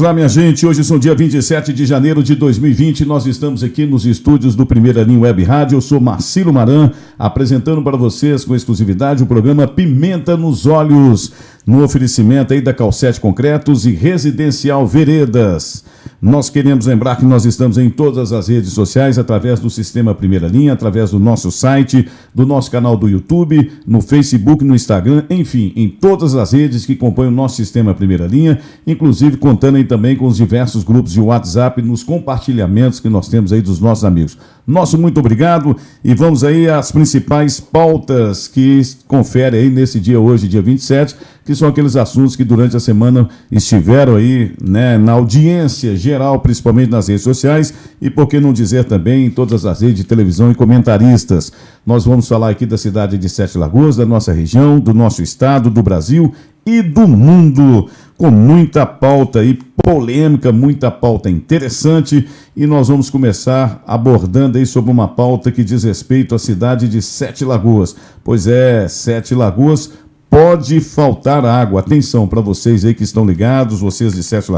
lá, minha gente. Hoje são dia 27 de janeiro de 2020. Nós estamos aqui nos estúdios do Primeira Linha Web Rádio. Eu sou Marcelo Maran, apresentando para vocês com exclusividade o programa Pimenta nos Olhos, no oferecimento aí da Calcete Concretos e Residencial Veredas. Nós queremos lembrar que nós estamos em todas as redes sociais, através do Sistema Primeira Linha, através do nosso site, do nosso canal do YouTube, no Facebook, no Instagram, enfim, em todas as redes que compõem o nosso Sistema Primeira Linha, inclusive contando aí também com os diversos grupos de WhatsApp, nos compartilhamentos que nós temos aí dos nossos amigos. Nosso muito obrigado e vamos aí às principais pautas que confere aí nesse dia hoje, dia 27, que são aqueles assuntos que durante a semana estiveram aí, né, na audiência geral, principalmente nas redes sociais e, por que não dizer também, em todas as redes de televisão e comentaristas. Nós vamos falar aqui da cidade de Sete Lagoas, da nossa região, do nosso estado, do Brasil e do mundo, com muita pauta aí, polêmica, muita pauta interessante, e nós vamos começar abordando aí sobre uma pauta que diz respeito à cidade de Sete Lagoas. Pois é, Sete Lagoas pode faltar água. Atenção para vocês aí que estão ligados, vocês de Sete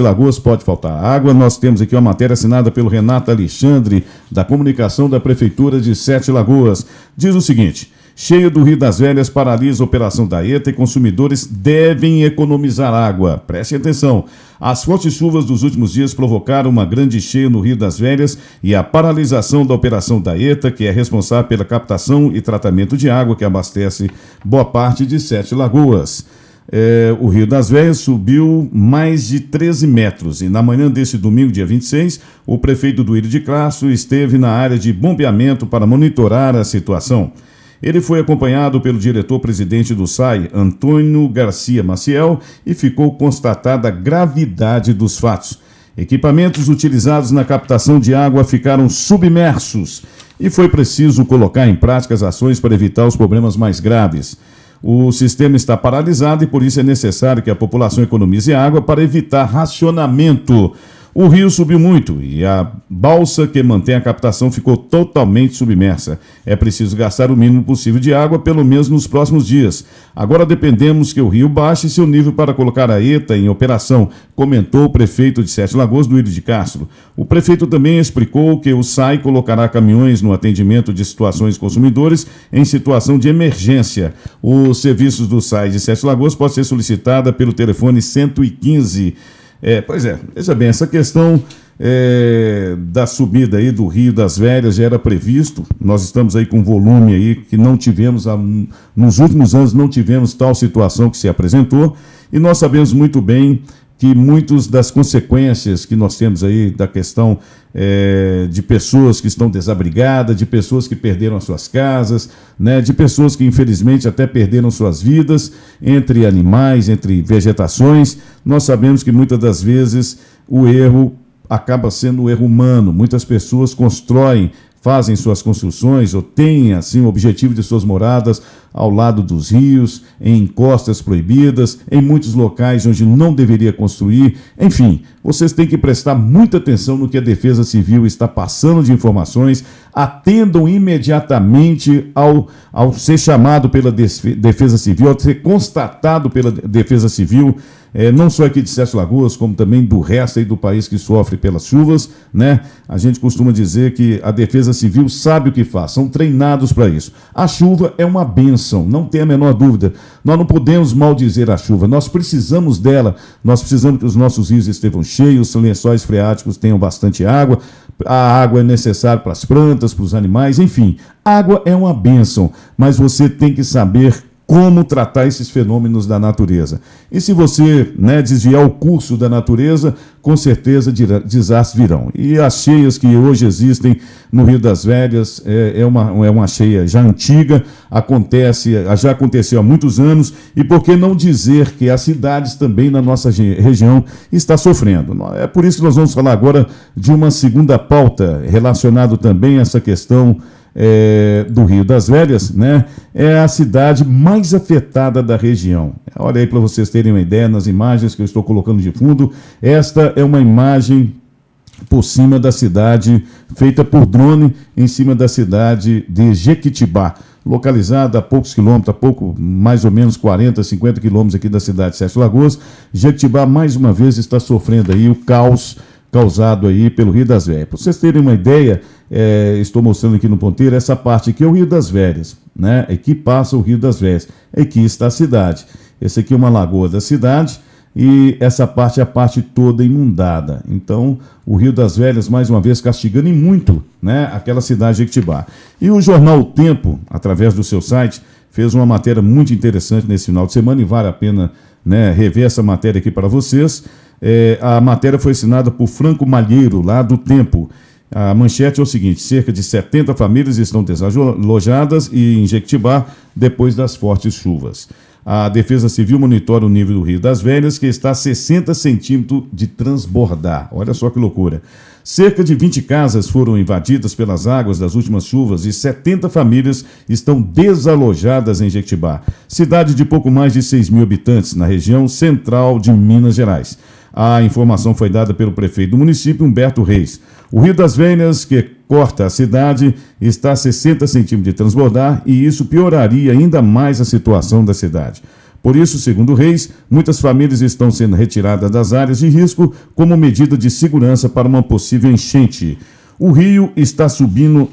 Lagoas pode faltar água. Nós temos aqui uma matéria assinada pelo Renato Alexandre, da comunicação da Prefeitura de Sete Lagoas. Diz o seguinte: cheio do Rio das Velhas paralisa a operação da ETA e consumidores devem economizar água. Prestem atenção. As fortes chuvas dos últimos dias provocaram uma grande cheia no Rio das Velhas e a paralisação da operação da ETA, que é responsável pela captação e tratamento de água que abastece boa parte de Sete Lagoas. O Rio das Velhas subiu mais de 13 metros e na manhã deste domingo, dia 26, o prefeito Duílio de Castro esteve na área de bombeamento para monitorar a situação. Ele foi acompanhado pelo diretor-presidente do SAI, Antônio Garcia Maciel, e ficou constatada a gravidade dos fatos. Equipamentos utilizados na captação de água ficaram submersos e foi preciso colocar em prática as ações para evitar os problemas mais graves. O sistema está paralisado e por isso é necessário que a população economize água para evitar racionamento. O rio subiu muito e a balsa que mantém a captação ficou totalmente submersa. É preciso gastar o mínimo possível de água, pelo menos nos próximos dias. Agora dependemos que o rio baixe seu nível para colocar a ETA em operação, comentou o prefeito de Sete Lagoas, Duílio de Castro. O prefeito também explicou que o SAI colocará caminhões no atendimento de situações consumidores em situação de emergência. Os serviços do SAI de Sete Lagoas podem ser solicitada pelo telefone 115. Veja bem, essa questão da subida aí do Rio das Velhas já era previsto. Nós estamos aí com volume aí que não tivemos, nos últimos anos não tivemos tal situação que se apresentou, e nós sabemos muito bem que muitas das consequências que nós temos aí da questão de pessoas que estão desabrigadas, de pessoas que perderam as suas casas, né, de pessoas que infelizmente até perderam suas vidas, entre animais, entre vegetações, nós sabemos que muitas das vezes o erro acaba sendo o erro humano. Muitas pessoas fazem suas construções ou têm assim o objetivo de suas moradas ao lado dos rios, em encostas proibidas, em muitos locais onde não deveria construir. Enfim, vocês têm que prestar muita atenção no que a Defesa Civil está passando de informações. Atendam imediatamente ao ser chamado pela Defesa Civil, ao ser constatado pela Defesa Civil, não só aqui de Sete Lagoas, como também do resto aí do país que sofre pelas chuvas, né? A gente costuma dizer que a Defesa Civil sabe o que faz, são treinados para isso. A chuva é uma bênção, não tem a menor dúvida. Nós não podemos maldizer a chuva, nós precisamos dela, nós precisamos que os nossos rios estejam cheios, os lençóis freáticos tenham bastante água. A água é necessária para as plantas, para os animais, enfim. Água é uma bênção, mas você tem que saber como tratar esses fenômenos da natureza. E se você, desviar o curso da natureza, com certeza desastres virão. E as cheias que hoje existem no Rio das Velhas é uma cheia já antiga, já aconteceu há muitos anos, e por que não dizer que as cidades também na nossa região estão sofrendo. É por isso que nós vamos falar agora de uma segunda pauta relacionada também a essa questão do Rio das Velhas, né? É a cidade mais afetada da região. Olha aí para vocês terem uma ideia nas imagens que eu estou colocando de fundo. Esta é uma imagem por cima da cidade, feita por drone, em cima da cidade de Jequitibá. localizada a poucos quilômetros, mais ou menos 40, 50 quilômetros aqui da cidade de Sete Lagoas. Jequitibá, mais uma vez, está sofrendo aí o caos causado aí pelo Rio das Velhas. Para vocês terem uma ideia, estou mostrando aqui no ponteiro, essa parte aqui é o Rio das Velhas, né? Aqui passa o Rio das Velhas, aqui está a cidade. Esse aqui é uma lagoa da cidade, e essa parte é a parte toda inundada. Então, o Rio das Velhas, mais uma vez, castigando e muito, né, aquela cidade de Jequitibá. E o jornal O Tempo, através do seu site, fez uma matéria muito interessante nesse final de semana, e vale a pena, né, rever essa matéria aqui para vocês. A matéria foi assinada por Franco Malheiro, lá do Tempo. A manchete é o seguinte: cerca de 70 famílias estão desalojadas em Jequitibá depois das fortes chuvas. A Defesa Civil monitora o nível do Rio das Velhas, que está a 60 centímetros de transbordar. Olha só que loucura. Cerca de 20 casas foram invadidas pelas águas das últimas chuvas e 70 famílias estão desalojadas em Jequitibá, cidade de pouco mais de 6 mil habitantes, na região central de Minas Gerais. A informação foi dada pelo prefeito do município, Humberto Reis. O Rio das Velhas, que corta a cidade, está a 60 centímetros de transbordar, e isso pioraria ainda mais a situação da cidade. Por isso, segundo Reis, muitas famílias estão sendo retiradas das áreas de risco como medida de segurança para uma possível enchente. O rio está subindo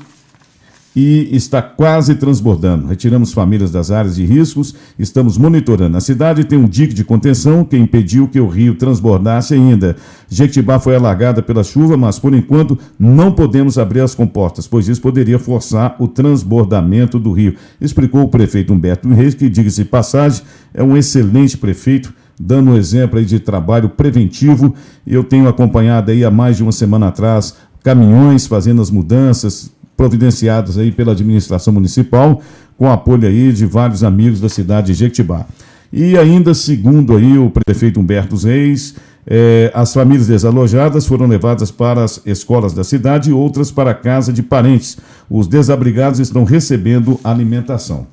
e está quase transbordando. Retiramos famílias das áreas de riscos, estamos monitorando. A cidade tem um dique de contenção que impediu que o rio transbordasse ainda. Jequitibá foi alagada pela chuva, mas por enquanto não podemos abrir as comportas, pois isso poderia forçar o transbordamento do rio, explicou o prefeito Humberto Reis, que, diga-se de passagem, é um excelente prefeito, dando um exemplo aí de trabalho preventivo. Eu tenho acompanhado aí há mais de uma semana atrás caminhões fazendo as mudanças providenciados aí pela administração municipal, com apoio aí de vários amigos da cidade de Jequitibá. E ainda, segundo aí o prefeito Humberto Reis, as famílias desalojadas foram levadas para as escolas da cidade e outras para a casa de parentes. Os desabrigados estão recebendo alimentação.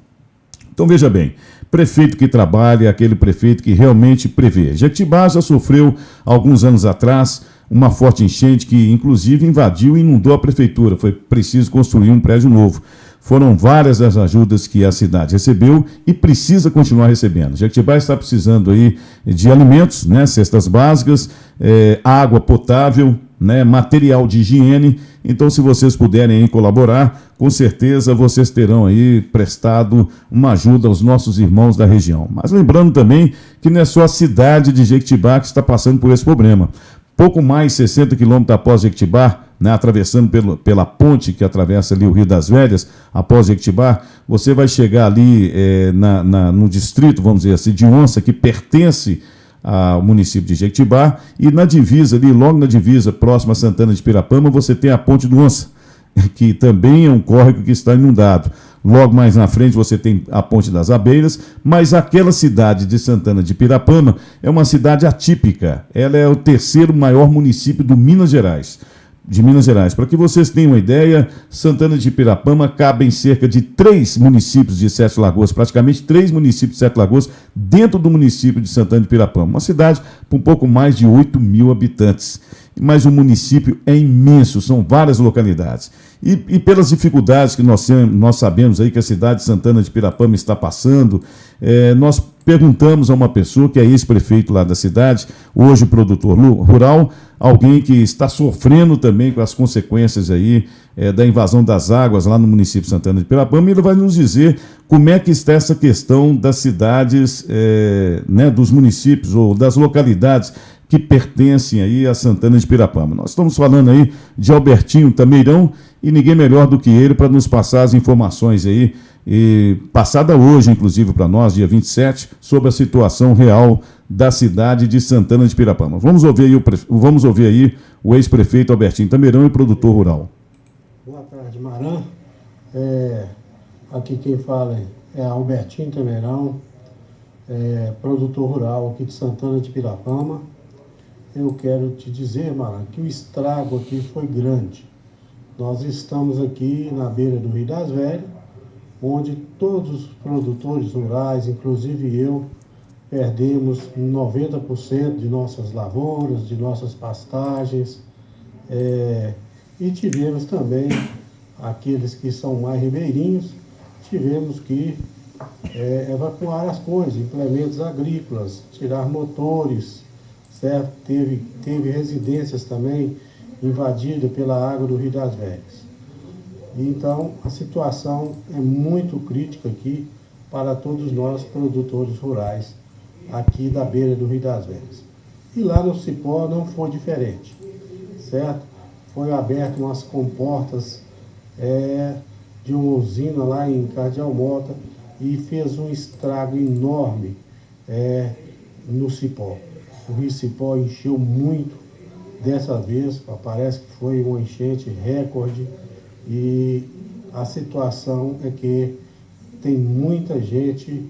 Então, veja bem, prefeito que trabalha é aquele prefeito que realmente prevê. Jequitibá já sofreu, alguns anos atrás, uma forte enchente que, inclusive, invadiu e inundou a prefeitura. Foi preciso construir um prédio novo. Foram várias as ajudas que a cidade recebeu e precisa continuar recebendo. Jequitibá está precisando aí de alimentos, né, cestas básicas, água potável, né, material de higiene. Então, se vocês puderem aí colaborar, com certeza vocês terão aí prestado uma ajuda aos nossos irmãos da região. Mas lembrando também que não é só a cidade de Jequitibá que está passando por esse problema. Pouco mais de 60 quilômetros após Jequitibá, né, atravessando pela ponte que atravessa ali o Rio das Velhas, após Jequitibá, você vai chegar ali no distrito, vamos dizer assim, de Onça, que pertence ao município de Jequitibá, e na divisa ali, logo na divisa, próximo a Santana de Pirapama, você tem a Ponte do Onça, que também é um córrego que está inundado. Logo mais na frente você tem a Ponte das Abelhas, mas aquela cidade de Santana de Pirapama é uma cidade atípica. Ela é o terceiro maior município de Minas Gerais. Para que vocês tenham uma ideia, Santana de Pirapama cabe em cerca de 3 municípios de Sete Lagoas, praticamente 3 municípios de Sete Lagoas dentro do município de Santana de Pirapama. Uma cidade com um pouco mais de 8 mil habitantes. Mas o município é imenso, são várias localidades. E pelas dificuldades que nós sabemos aí que a cidade de Santana de Pirapama está passando, nós perguntamos a uma pessoa que é ex-prefeito lá da cidade, hoje produtor rural, alguém que está sofrendo também com as consequências aí da invasão das águas lá no município de Santana de Pirapama, e ele vai nos dizer como é que está essa questão das cidades, né, dos municípios ou das localidades que pertencem aí a Santana de Pirapama. Nós estamos falando aí de Albertinho Tameirão, e ninguém melhor do que ele para nos passar as informações aí, passada hoje, inclusive, para nós, dia 27, sobre a situação real da cidade de Santana de Pirapama. Vamos ouvir aí o ex-prefeito Albertinho Tameirão e produtor rural. Boa tarde, Maran. Aqui quem fala é Albertinho Tameirão, produtor rural aqui de Santana de Pirapama. Eu quero te dizer, Maran, que o estrago aqui foi grande. Nós estamos aqui na beira do Rio das Velhas, onde todos os produtores rurais, inclusive eu, perdemos 90% de nossas lavouras, de nossas pastagens, e tivemos também aqueles que são mais ribeirinhos, tivemos que evacuar as coisas, implementos agrícolas, tirar motores, certo? Teve residências também invadidas pela água do Rio das Velhas. Então, a situação é muito crítica aqui para todos nós, produtores rurais, aqui da beira do Rio das Velhas. E lá no Cipó não foi diferente, certo? Foi aberto umas comportas de uma usina lá em Cardeal Mota e fez um estrago enorme no Cipó. O Rio Cipó encheu muito dessa vez, parece que foi uma enchente recorde, e a situação é que tem muita gente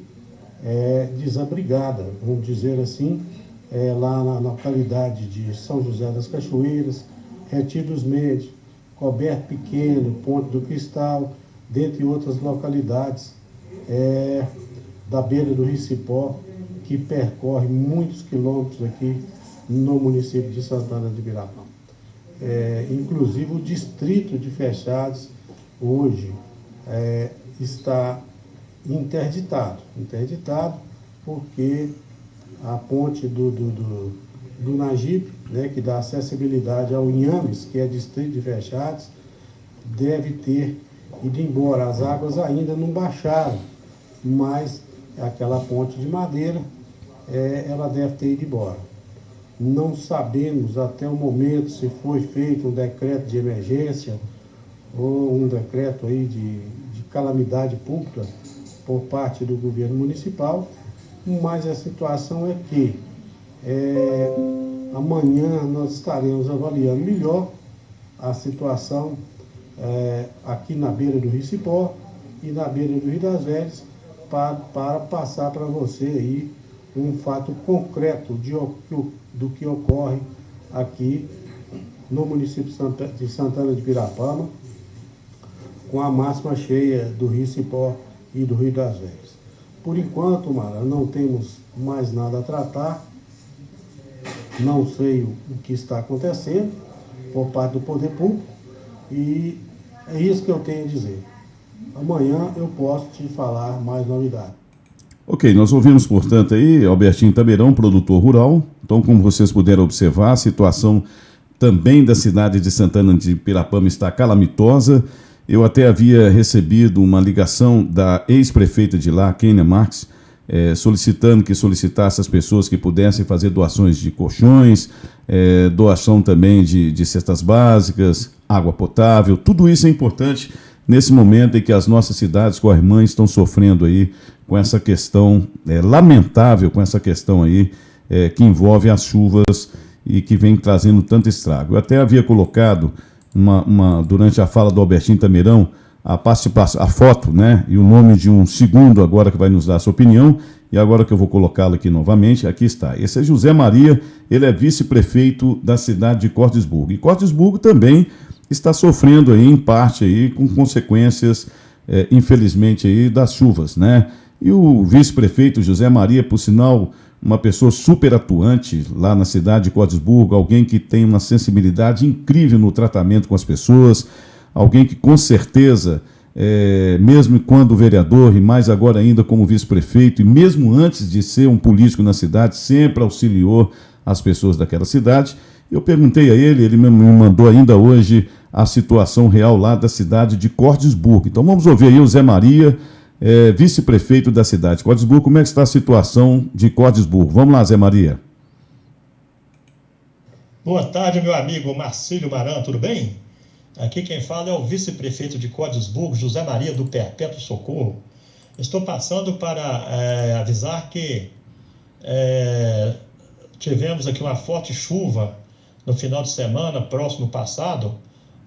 desabrigada, vamos dizer assim, lá na localidade de São José das Cachoeiras, Retiro dos Mendes, Coberto Pequeno, Ponte do Cristal, dentre outras localidades da beira do Rio Cipó, que percorre muitos quilômetros aqui no município de Santana de Ibirapama. Inclusive o distrito de Fechados hoje está interditado porque a ponte do Nagipe, né, que dá acessibilidade ao Inhames, que é distrito de Fechados, deve ter ido embora. As águas ainda não baixaram, mas aquela ponte de madeira, ela deve ter ido embora. Não sabemos até o momento se foi feito um decreto de emergência ou um decreto aí de calamidade pública por parte do governo municipal, mas a situação é que amanhã nós estaremos avaliando melhor a situação aqui na beira do Rio Cipó e na beira do Rio das Velhas para passar para você aí um fato concreto do que ocorre aqui no município de Santana de Ibirapama, com a máxima cheia do Rio Cipó e do Rio das Velhas. Por enquanto, Mara, não temos mais nada a tratar, não sei o que está acontecendo por parte do poder público, e é isso que eu tenho a dizer. Amanhã eu posso te falar mais novidades. Ok, nós ouvimos, portanto, aí Albertinho Tameirão, produtor rural. Então, como vocês puderam observar, a situação também da cidade de Santana de Ibirapama está calamitosa. Eu até havia recebido uma ligação da ex-prefeita de lá, Kênia Marques, solicitando que solicitasse às pessoas que pudessem fazer doações de colchões, doação também de cestas básicas, água potável. Tudo isso é importante nesse momento em que as nossas cidades co-irmãs estão sofrendo aí com essa questão lamentável, com essa questão aí que envolve as chuvas e que vem trazendo tanto estrago. Eu até havia colocado durante a fala do Albertinho Tameirão a foto, né, e o nome de um segundo agora que vai nos dar a sua opinião, e agora que eu vou colocá-lo aqui novamente, aqui está. Esse é José Maria, ele é vice-prefeito da cidade de Cordesburgo. E Cordesburgo também está sofrendo aí, em parte, aí, com consequências, infelizmente, aí, das chuvas, né? E o vice-prefeito José Maria, por sinal, uma pessoa super atuante lá na cidade de Cordesburgo, alguém que tem uma sensibilidade incrível no tratamento com as pessoas, alguém que com certeza, mesmo quando vereador e mais agora ainda como vice-prefeito, e mesmo antes de ser um político na cidade, sempre auxiliou as pessoas daquela cidade. Eu perguntei a ele me mandou ainda hoje a situação real lá da cidade de Cordesburgo. Então vamos ouvir aí o Zé Maria, vice-prefeito da cidade de Cordesburgo. Como é que está a situação de Cordesburgo? Vamos lá, Zé Maria. Boa tarde, meu amigo Marcílio Maran, tudo bem? Aqui quem fala é o vice-prefeito de Cordesburgo, José Maria do Perpétuo Socorro. Estou passando para avisar que tivemos aqui uma forte chuva no final de semana, próximo passado,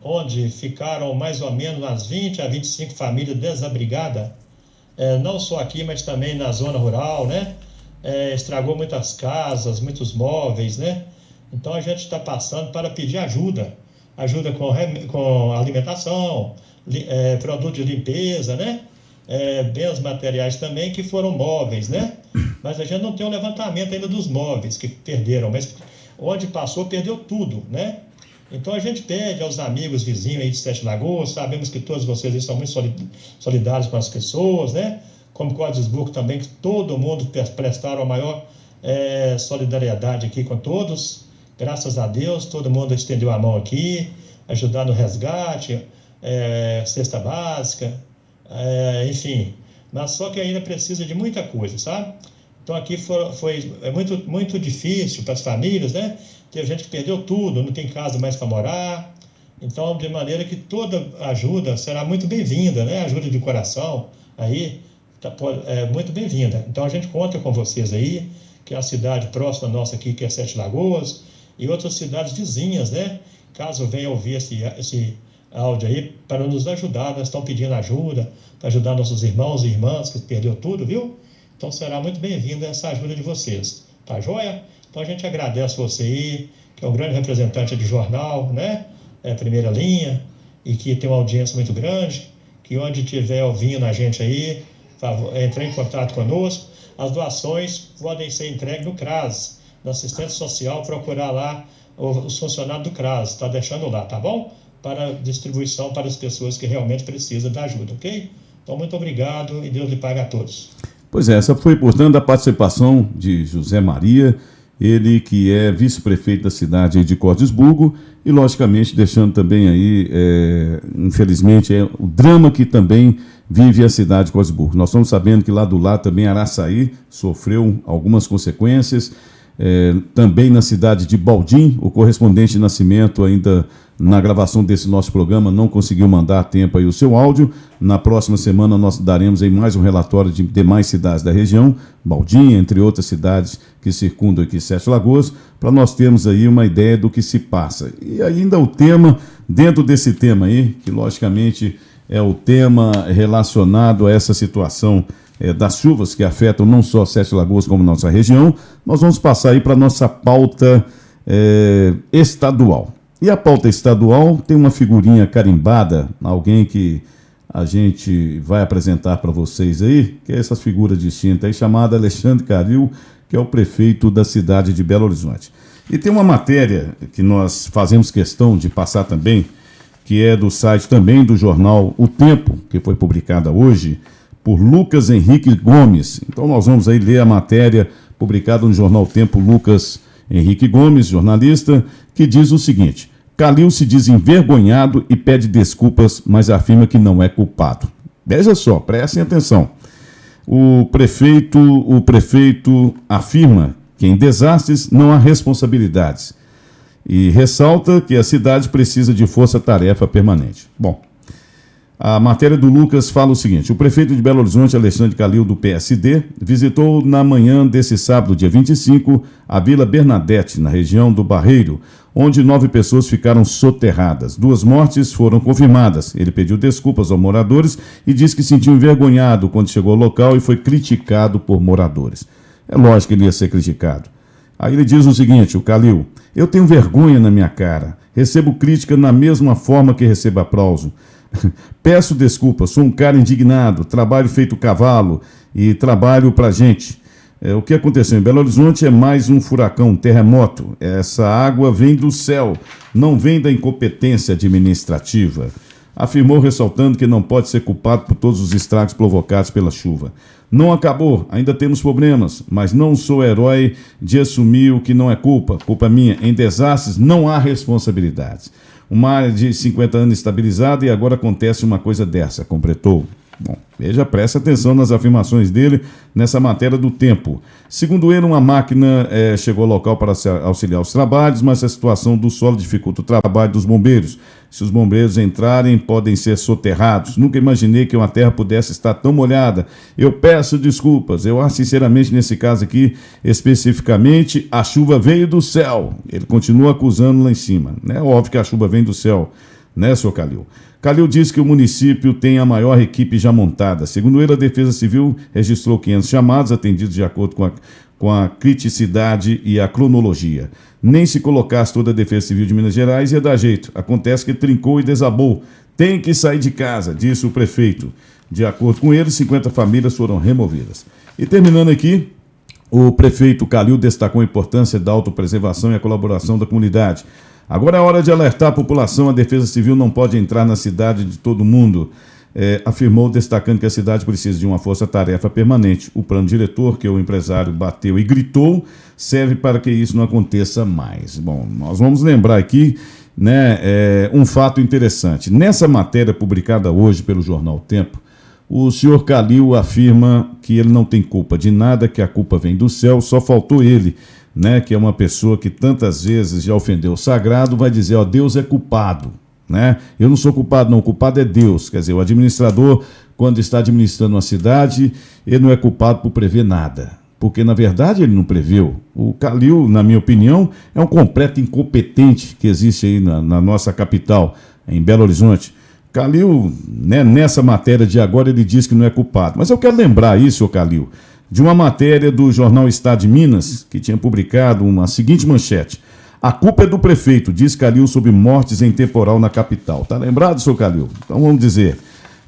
onde ficaram mais ou menos umas 20 a 25 famílias desabrigadas, não só aqui, mas também na zona rural, né? Estragou muitas casas, muitos móveis, né? Então a gente está passando para pedir ajuda com alimentação, produto de limpeza, né? Bens materiais também, que foram móveis, né? Mas a gente não tem um levantamento ainda dos móveis que perderam, mas onde passou, perdeu tudo, né? Então a gente pede aos amigos vizinhos aí de Sete Lagoas, sabemos que todos vocês estão muito solidários com as pessoas, né? Como Cordisburgo também, que todo mundo prestaram a maior solidariedade aqui com todos. Graças a Deus, todo mundo estendeu a mão aqui, ajudar no resgate, cesta básica, enfim. Mas só que ainda precisa de muita coisa, sabe? Então aqui foi muito, muito difícil para as famílias, né? Teve gente que perdeu tudo, não tem casa mais para morar. Então, de maneira que toda ajuda será muito bem-vinda, né? Ajuda de coração aí é muito bem-vinda. Então a gente conta com vocês aí, que é a cidade próxima nossa aqui, que é Sete Lagoas, e outras cidades vizinhas, né? Caso venha ouvir esse áudio aí, para nos ajudar, nós estamos pedindo ajuda, para ajudar nossos irmãos e irmãs que perdeu tudo, viu? Então será muito bem-vinda essa ajuda de vocês, tá joia? Então a gente agradece você aí, que é um grande representante de jornal, né? Primeira linha, e que tem uma audiência muito grande, que onde estiver ouvindo a gente aí, entrar em contato conosco. As doações podem ser entregues no CRAS, no assistente social, procurar lá os funcionários do CRAS, está deixando lá, tá bom? Para distribuição para as pessoas que realmente precisam da ajuda, ok? Então muito obrigado e Deus lhe pague a todos. Pois é, essa foi, portanto, a participação de José Maria, ele que é vice-prefeito da cidade de Cordisburgo, e logicamente deixando também aí, infelizmente, o drama que também vive a cidade de Cordisburgo. Nós estamos sabendo que lá do lado também Araçaí sofreu algumas consequências, também na cidade de Baldim, o correspondente de Nascimento ainda na gravação desse nosso programa não conseguiu mandar a tempo aí o seu áudio. Na próxima semana nós daremos aí mais um relatório de demais cidades da região, Baldim, entre outras cidades que circundam aqui Sete Lagoas, para nós termos aí uma ideia do que se passa. E ainda o tema, dentro desse tema aí, que logicamente é o tema relacionado a essa situação das chuvas que afetam não só Sete Lagoas como nossa região, nós vamos passar aí para a nossa pauta estadual. E a pauta estadual tem uma figurinha carimbada, alguém que a gente vai apresentar para vocês aí, que é essa figura distinta aí, chamada Alexandre Calil, que é o prefeito da cidade de Belo Horizonte. E tem uma matéria que nós fazemos questão de passar também, que é do site também do jornal O Tempo, que foi publicada hoje, por Lucas Henrique Gomes. Então nós vamos aí ler a matéria publicada no jornal O Tempo, Lucas Henrique Gomes, jornalista, que diz o seguinte: Calil se diz envergonhado e pede desculpas, mas afirma que não é culpado. Veja só, prestem atenção. O prefeito afirma que em desastres não há responsabilidades e ressalta que a cidade precisa de força-tarefa permanente. Bom, a matéria do Lucas fala o seguinte: o prefeito de Belo Horizonte, Alexandre Calil, do PSD, visitou na manhã desse sábado, dia 25, a Vila Bernadette, na região do Barreiro, onde 9 pessoas ficaram soterradas. 2 mortes foram confirmadas. Ele pediu desculpas aos moradores e disse que sentiu envergonhado quando chegou ao local e foi criticado por moradores. É lógico que ele ia ser criticado. Aí ele diz o seguinte, o Calil: eu tenho vergonha na minha cara, recebo crítica na mesma forma que recebo aplauso. Peço desculpas, sou um cara indignado, trabalho feito cavalo e trabalho pra gente. O que aconteceu em Belo Horizonte é mais um furacão, um terremoto. Essa água vem do céu, não vem da incompetência administrativa. Afirmou, ressaltando que não pode ser culpado por todos os estragos provocados pela chuva. Não acabou, ainda temos problemas, mas não sou herói de assumir o que não é culpa minha. Em desastres não há responsabilidades. Uma área de 50 anos estabilizada e agora acontece uma coisa dessa, completou. Bom, veja, presta atenção nas afirmações dele nessa matéria do Tempo. Segundo ele, uma máquina chegou ao local para auxiliar os trabalhos, mas a situação do solo dificulta o trabalho dos bombeiros. Se os bombeiros entrarem, podem ser soterrados. Nunca imaginei que uma terra pudesse estar tão molhada. Eu peço desculpas. Eu acho, sinceramente, nesse caso aqui, especificamente, a chuva veio do céu. Ele continua acusando lá em cima. É óbvio que a chuva vem do céu, né, senhor Calil? Calil diz que o município tem a maior equipe já montada. Segundo ele, a Defesa Civil registrou 500 chamados atendidos de acordo com a criticidade e a cronologia. Nem se colocasse toda a Defesa Civil de Minas Gerais ia dar jeito. Acontece que trincou e desabou. Tem que sair de casa, disse o prefeito. De acordo com ele, 50 famílias foram removidas. E terminando aqui, o prefeito Calil destacou a importância da autopreservação e a colaboração da comunidade. Agora é hora de alertar a população, a Defesa Civil não pode entrar na cidade de todo mundo. Afirmou, destacando que a cidade precisa de uma força-tarefa permanente. O plano diretor, que o empresário bateu e gritou, serve para que isso não aconteça mais. Bom, nós vamos lembrar aqui, né, um fato interessante. Nessa matéria publicada hoje pelo jornal Tempo, o senhor Calil afirma que ele não tem culpa de nada, que a culpa vem do céu, só faltou ele, né, que é uma pessoa que tantas vezes já ofendeu o sagrado, vai dizer, ó, Deus é culpado. Né? Eu não sou culpado, não. O culpado é Deus. Quer dizer, o administrador, quando está administrando uma cidade, ele não é culpado por prever nada. Porque, na verdade, ele não preveu. O Calil, na minha opinião, é um completo incompetente que existe aí na nossa capital, em Belo Horizonte. Calil, né, nessa matéria de agora, ele diz que não é culpado. Mas eu quero lembrar isso, Calil, de uma matéria do jornal Estado de Minas, que tinha publicado uma seguinte manchete. A culpa é do prefeito, diz Calil sobre mortes em temporal na capital. Tá lembrado, senhor Calil? Então vamos dizer.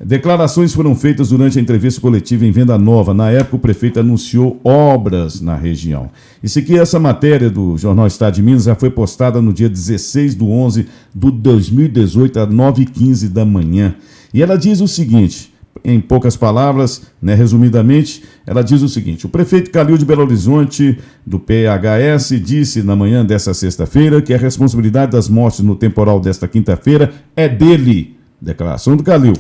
Declarações foram feitas durante a entrevista coletiva em Venda Nova. Na época, o prefeito anunciou obras na região. Isso aqui, essa matéria do jornal Estado de Minas já foi postada no dia 16/11/2018, às 9h15 da manhã. E ela diz o seguinte... Em poucas palavras, né, resumidamente, ela diz o seguinte: o prefeito Calil de Belo Horizonte, do PHS, disse na manhã desta sexta-feira que a responsabilidade das mortes no temporal desta quinta-feira é dele. Declaração do Calil.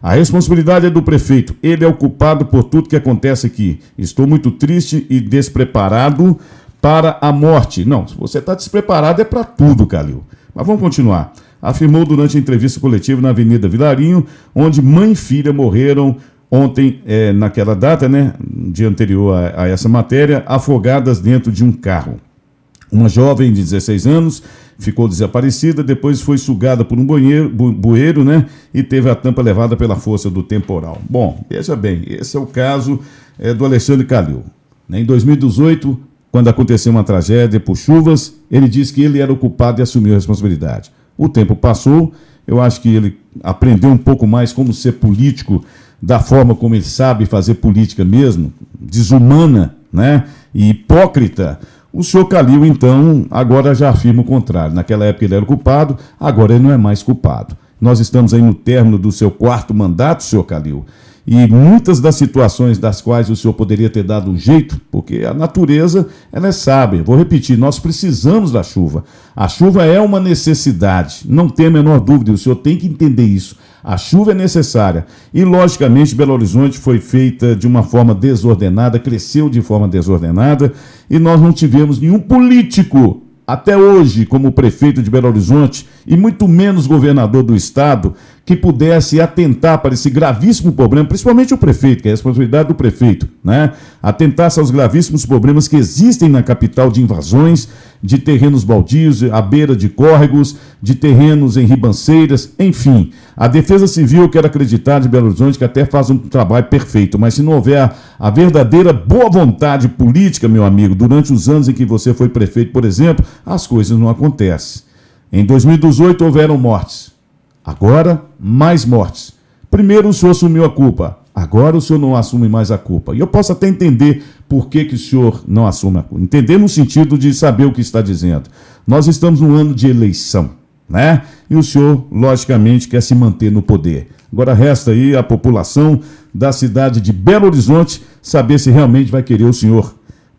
A responsabilidade é do prefeito. Ele é o culpado por tudo que acontece aqui. Estou muito triste e despreparado para a morte. Não, se você está despreparado é para tudo, Calil. Mas vamos continuar. Afirmou durante a entrevista coletiva na Avenida Vilarinho, onde mãe e filha morreram ontem, naquela data, né, no dia anterior a essa matéria, afogadas dentro de um carro. Uma jovem de 16 anos ficou desaparecida, depois foi sugada por um bueiro, né, e teve a tampa levada pela força do temporal. Bom, veja bem, esse é o caso do Alexandre Calil. Em 2018, quando aconteceu uma tragédia por chuvas, ele disse que ele era o culpado e assumiu a responsabilidade. O tempo passou, eu acho que ele aprendeu um pouco mais como ser político, da forma como ele sabe fazer política mesmo, desumana, né, e hipócrita. O senhor Calil, então, agora já afirma o contrário. Naquela época ele era o culpado, agora ele não é mais culpado. Nós estamos aí no término do seu 4º mandato, senhor Calil, e muitas das situações das quais o senhor poderia ter dado um jeito, porque a natureza, ela é sábia. Vou repetir, nós precisamos da chuva. A chuva é uma necessidade, não tem a menor dúvida, o senhor tem que entender isso. A chuva é necessária e, logicamente, Belo Horizonte foi feita de uma forma desordenada, cresceu de forma desordenada e nós não tivemos nenhum político até hoje, como prefeito de Belo Horizonte, e muito menos governador do estado, que pudesse atentar para esse gravíssimo problema, principalmente o prefeito, que é a responsabilidade do prefeito, né? Atentar-se aos gravíssimos problemas que existem na capital de invasões, de terrenos baldios, à beira de córregos, de terrenos em ribanceiras, enfim. A Defesa Civil, eu quero acreditar, de Belo Horizonte, que até faz um trabalho perfeito, mas se não houver a verdadeira boa vontade política, meu amigo, durante os anos em que você foi prefeito, por exemplo, as coisas não acontecem. Em 2018 houveram mortes. Agora, mais mortes. Primeiro o senhor assumiu a culpa. Agora o senhor não assume mais a culpa. E eu posso até entender por que o senhor não assume a culpa. Entender no sentido de saber o que está dizendo. Nós estamos num ano de eleição, né? E o senhor, logicamente, quer se manter no poder. Agora resta aí a população da cidade de Belo Horizonte saber se realmente vai querer o senhor.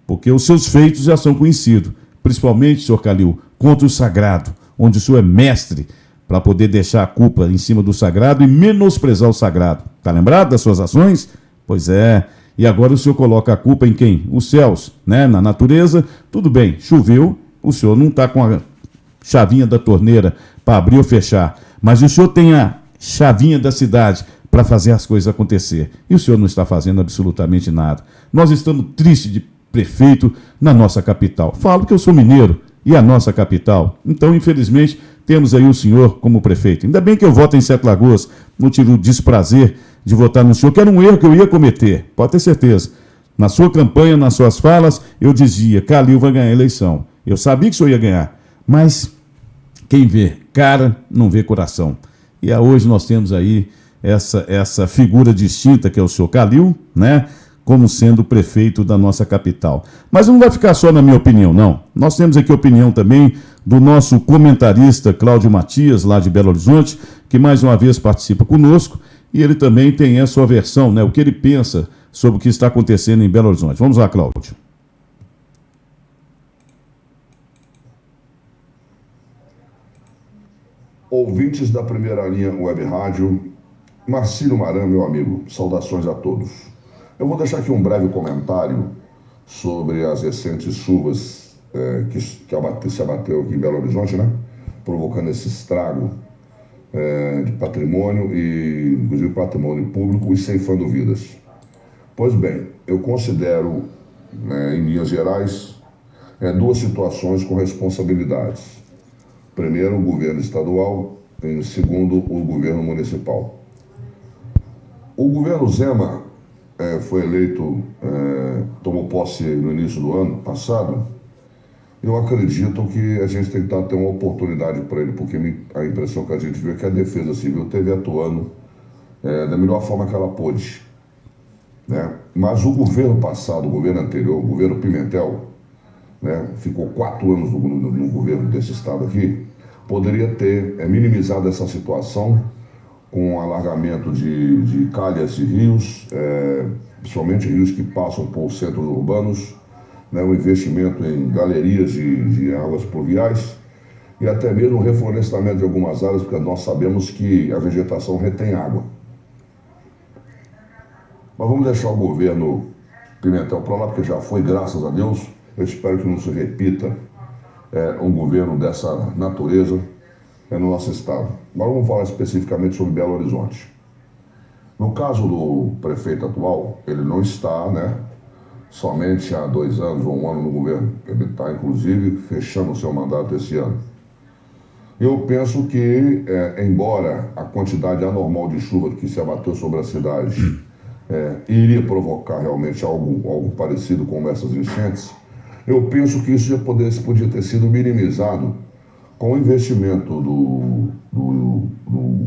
Porque os seus feitos já são conhecidos. Principalmente, senhor Calil, contra o sagrado, onde o senhor é mestre para poder deixar a culpa em cima do sagrado e menosprezar o sagrado. Está lembrado das suas ações? Pois é. E agora o senhor coloca a culpa em quem? Os céus, né? Na natureza. Tudo bem, choveu, o senhor não está com a chavinha da torneira para abrir ou fechar, mas o senhor tem a chavinha da cidade para fazer as coisas acontecer. E o senhor não está fazendo absolutamente nada. Nós estamos tristes de prefeito na nossa capital. Falo que eu sou mineiro e a nossa capital. Então, infelizmente, temos aí o senhor como prefeito. Ainda bem que eu voto em Sete Lagoas, não tive o desprazer de votar no senhor, que era um erro que eu ia cometer, pode ter certeza. Na sua campanha, nas suas falas, eu dizia, Calil vai ganhar a eleição. Eu sabia que o senhor ia ganhar, mas quem vê cara não vê coração. E hoje nós temos aí essa figura distinta que é o senhor Calil, né? Como sendo prefeito da nossa capital. Mas não vai ficar só na minha opinião, não. Nós temos aqui opinião também do nosso comentarista Cláudio Matias, lá de Belo Horizonte, que mais uma vez participa conosco, e ele também tem a sua versão, né, o que ele pensa sobre o que está acontecendo em Belo Horizonte. Vamos lá, Cláudio. Ouvintes da Primeira Linha Web Rádio, Marcílio Maran, meu amigo, saudações a todos. Eu vou deixar aqui um breve comentário sobre as recentes chuvas que se abateu aqui em Belo Horizonte, né? Provocando esse estrago de patrimônio, e inclusive patrimônio público, e ceifando vidas. Pois bem, eu considero, em linhas gerais, duas situações com responsabilidades. Primeiro, o governo estadual, e segundo, o governo municipal. O governo Zema foi eleito, tomou posse no início do ano passado. Eu acredito que a gente tem que ter uma oportunidade para ele, porque a impressão que a gente viu é que a Defesa Civil esteve atuando da melhor forma que ela pôde, né? Mas o governo passado, o governo anterior, o governo Pimentel, né, ficou 4 anos no governo desse estado aqui, poderia ter minimizado essa situação com o alargamento de calhas e rios, principalmente rios que passam por centros urbanos, né, um investimento em galerias de águas pluviais e até mesmo o reflorestamento de algumas áreas, porque nós sabemos que a vegetação retém água. Mas vamos deixar o governo Pimentel para lá, porque já foi, graças a Deus. Eu espero que não se repita um governo dessa natureza no nosso estado. Agora vamos falar especificamente sobre Belo Horizonte. No caso do prefeito atual, ele não está, somente há 2 anos ou 1 ano no governo. Ele está, inclusive, fechando o seu mandato esse ano. Eu penso que, embora a quantidade anormal de chuva que se abateu sobre a cidade iria provocar realmente algo parecido com essas enchentes, eu penso que isso já podia ter sido minimizado com o investimento do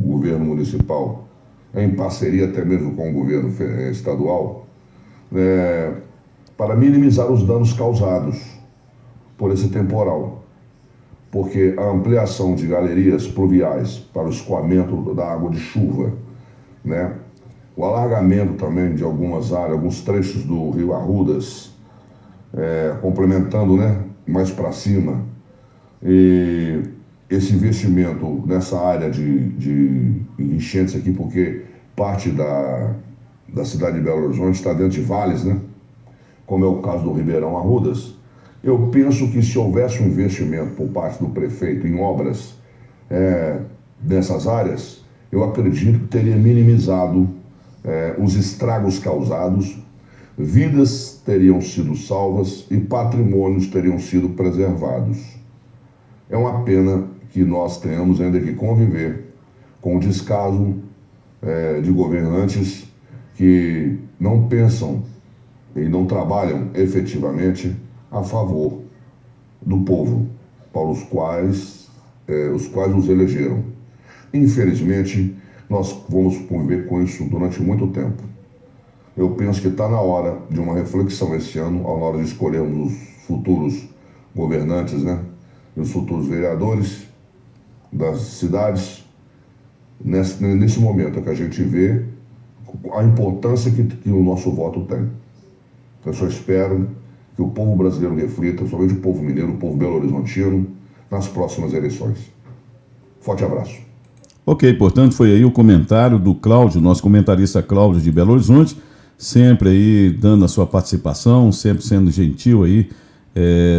governo municipal, em parceria até mesmo com o governo estadual, para minimizar os danos causados por esse temporal. Porque a ampliação de galerias pluviais para o escoamento da água de chuva, o alargamento também de algumas áreas, alguns trechos do Rio Arrudas, complementando mais para cima, e esse investimento nessa área de enchentes aqui, porque parte da cidade de Belo Horizonte está dentro de vales, como é o caso do Ribeirão Arrudas. Eu penso que se houvesse um investimento por parte do prefeito em obras nessas áreas, eu acredito que teria minimizado os estragos causados, vidas teriam sido salvas e patrimônios teriam sido preservados. É uma pena que nós tenhamos ainda que conviver com o descaso de governantes que não pensam e não trabalham efetivamente a favor do povo, para os quais nos elegeram. Infelizmente, nós vamos conviver com isso durante muito tempo. Eu penso que está na hora de uma reflexão esse ano, na hora de escolhermos os futuros governantes, e os futuros vereadores das cidades, nesse momento que a gente vê a importância que o nosso voto tem. Eu só espero que o povo brasileiro reflita, somente o povo mineiro, o povo belo-horizontino, nas próximas eleições. Forte abraço. Ok, portanto, foi aí o comentário do Cláudio, nosso comentarista Cláudio de Belo Horizonte, sempre aí dando a sua participação, sempre sendo gentil aí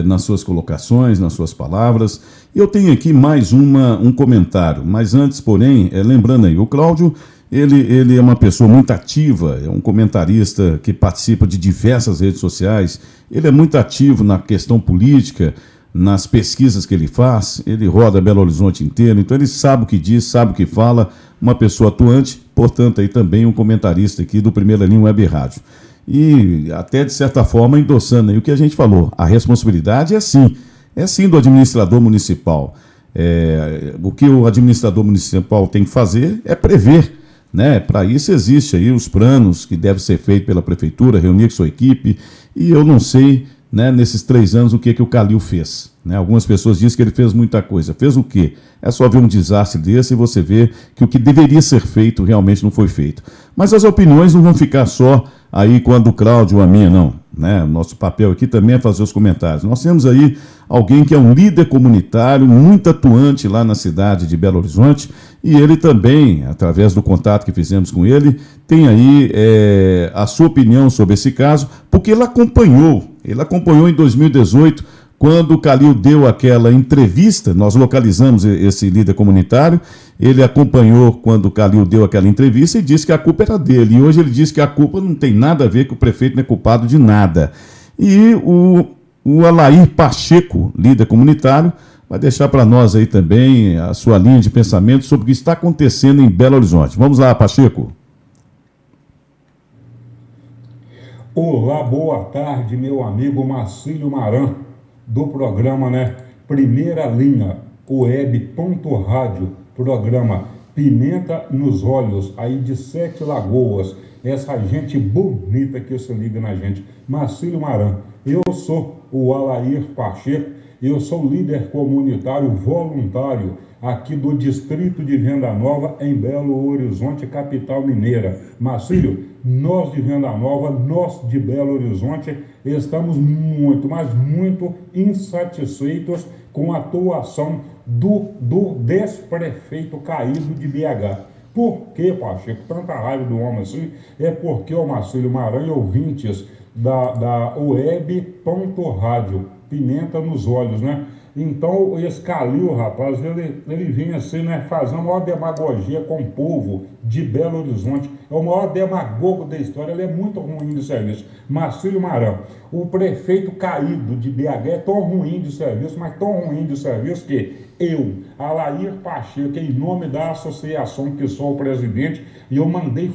nas suas colocações, nas suas palavras. Eu tenho aqui mais um comentário, mas antes, porém, lembrando aí, o Cláudio, ele é uma pessoa muito ativa, é um comentarista que participa de diversas redes sociais, ele é muito ativo na questão política, nas pesquisas que ele faz, ele roda Belo Horizonte inteiro, então ele sabe o que diz, sabe o que fala, uma pessoa atuante, portanto aí também um comentarista aqui do Primeira Linha Web Rádio. E até de certa forma endossando aí o que a gente falou, a responsabilidade é sim do administrador municipal. O que o administrador municipal tem que fazer é prever, para isso existe aí os planos que devem ser feitos pela prefeitura, reunir com sua equipe, e eu não sei, nesses 3 anos o que o Calil fez. né? Algumas pessoas dizem que ele fez muita coisa. Fez o quê? É só ver um desastre desse e você vê que o que deveria ser feito realmente não foi feito. Mas as opiniões não vão ficar só aí com a do Cláudio ou a minha, não, né? Nosso papel aqui também é fazer os comentários. Nós temos aí alguém que é um líder comunitário muito atuante lá na cidade de Belo Horizonte, e ele também, através do contato que fizemos com ele, tem aí a sua opinião sobre esse caso, porque ele acompanhou em 2018, quando o Calil deu aquela entrevista. Nós localizamos esse líder comunitário, ele acompanhou quando o Calil deu aquela entrevista e disse que a culpa era dele, e hoje ele diz que a culpa não tem nada a ver, que o prefeito não é culpado de nada. E o Alair Pacheco, líder comunitário, vai deixar para nós aí também a sua linha de pensamento sobre o que está acontecendo em Belo Horizonte. Vamos lá, Pacheco. Olá, boa tarde, meu amigo Marcílio Maran, do programa, Primeira Linha, web.rádio, programa Pimenta nos Olhos, aí de Sete Lagoas, essa gente bonita que se liga na gente. Marcílio Maran, eu sou o Alair Pacheco, eu sou líder comunitário voluntário aqui do Distrito de Venda Nova, em Belo Horizonte, capital mineira. Marcílio, nós de Venda Nova, nós de Belo Horizonte, estamos muito, mas muito insatisfeitos com a atuação do desprefeito caído de BH. Por que, Pacheco, tanta raiva do homem assim? É porque o Marcílio Maran e ouvintes da web.rádio, Pimenta nos Olhos, Então, esse Calil, rapaz, ele vinha assim, fazendo uma demagogia com o povo de Belo Horizonte. É o maior demagogo da história, ele é muito ruim de serviço. Marcílio Maran, o prefeito caído de BH é tão ruim de serviço, mas tão ruim de serviço que eu, Alair Pacheco, em nome da associação que sou o presidente, eu mandei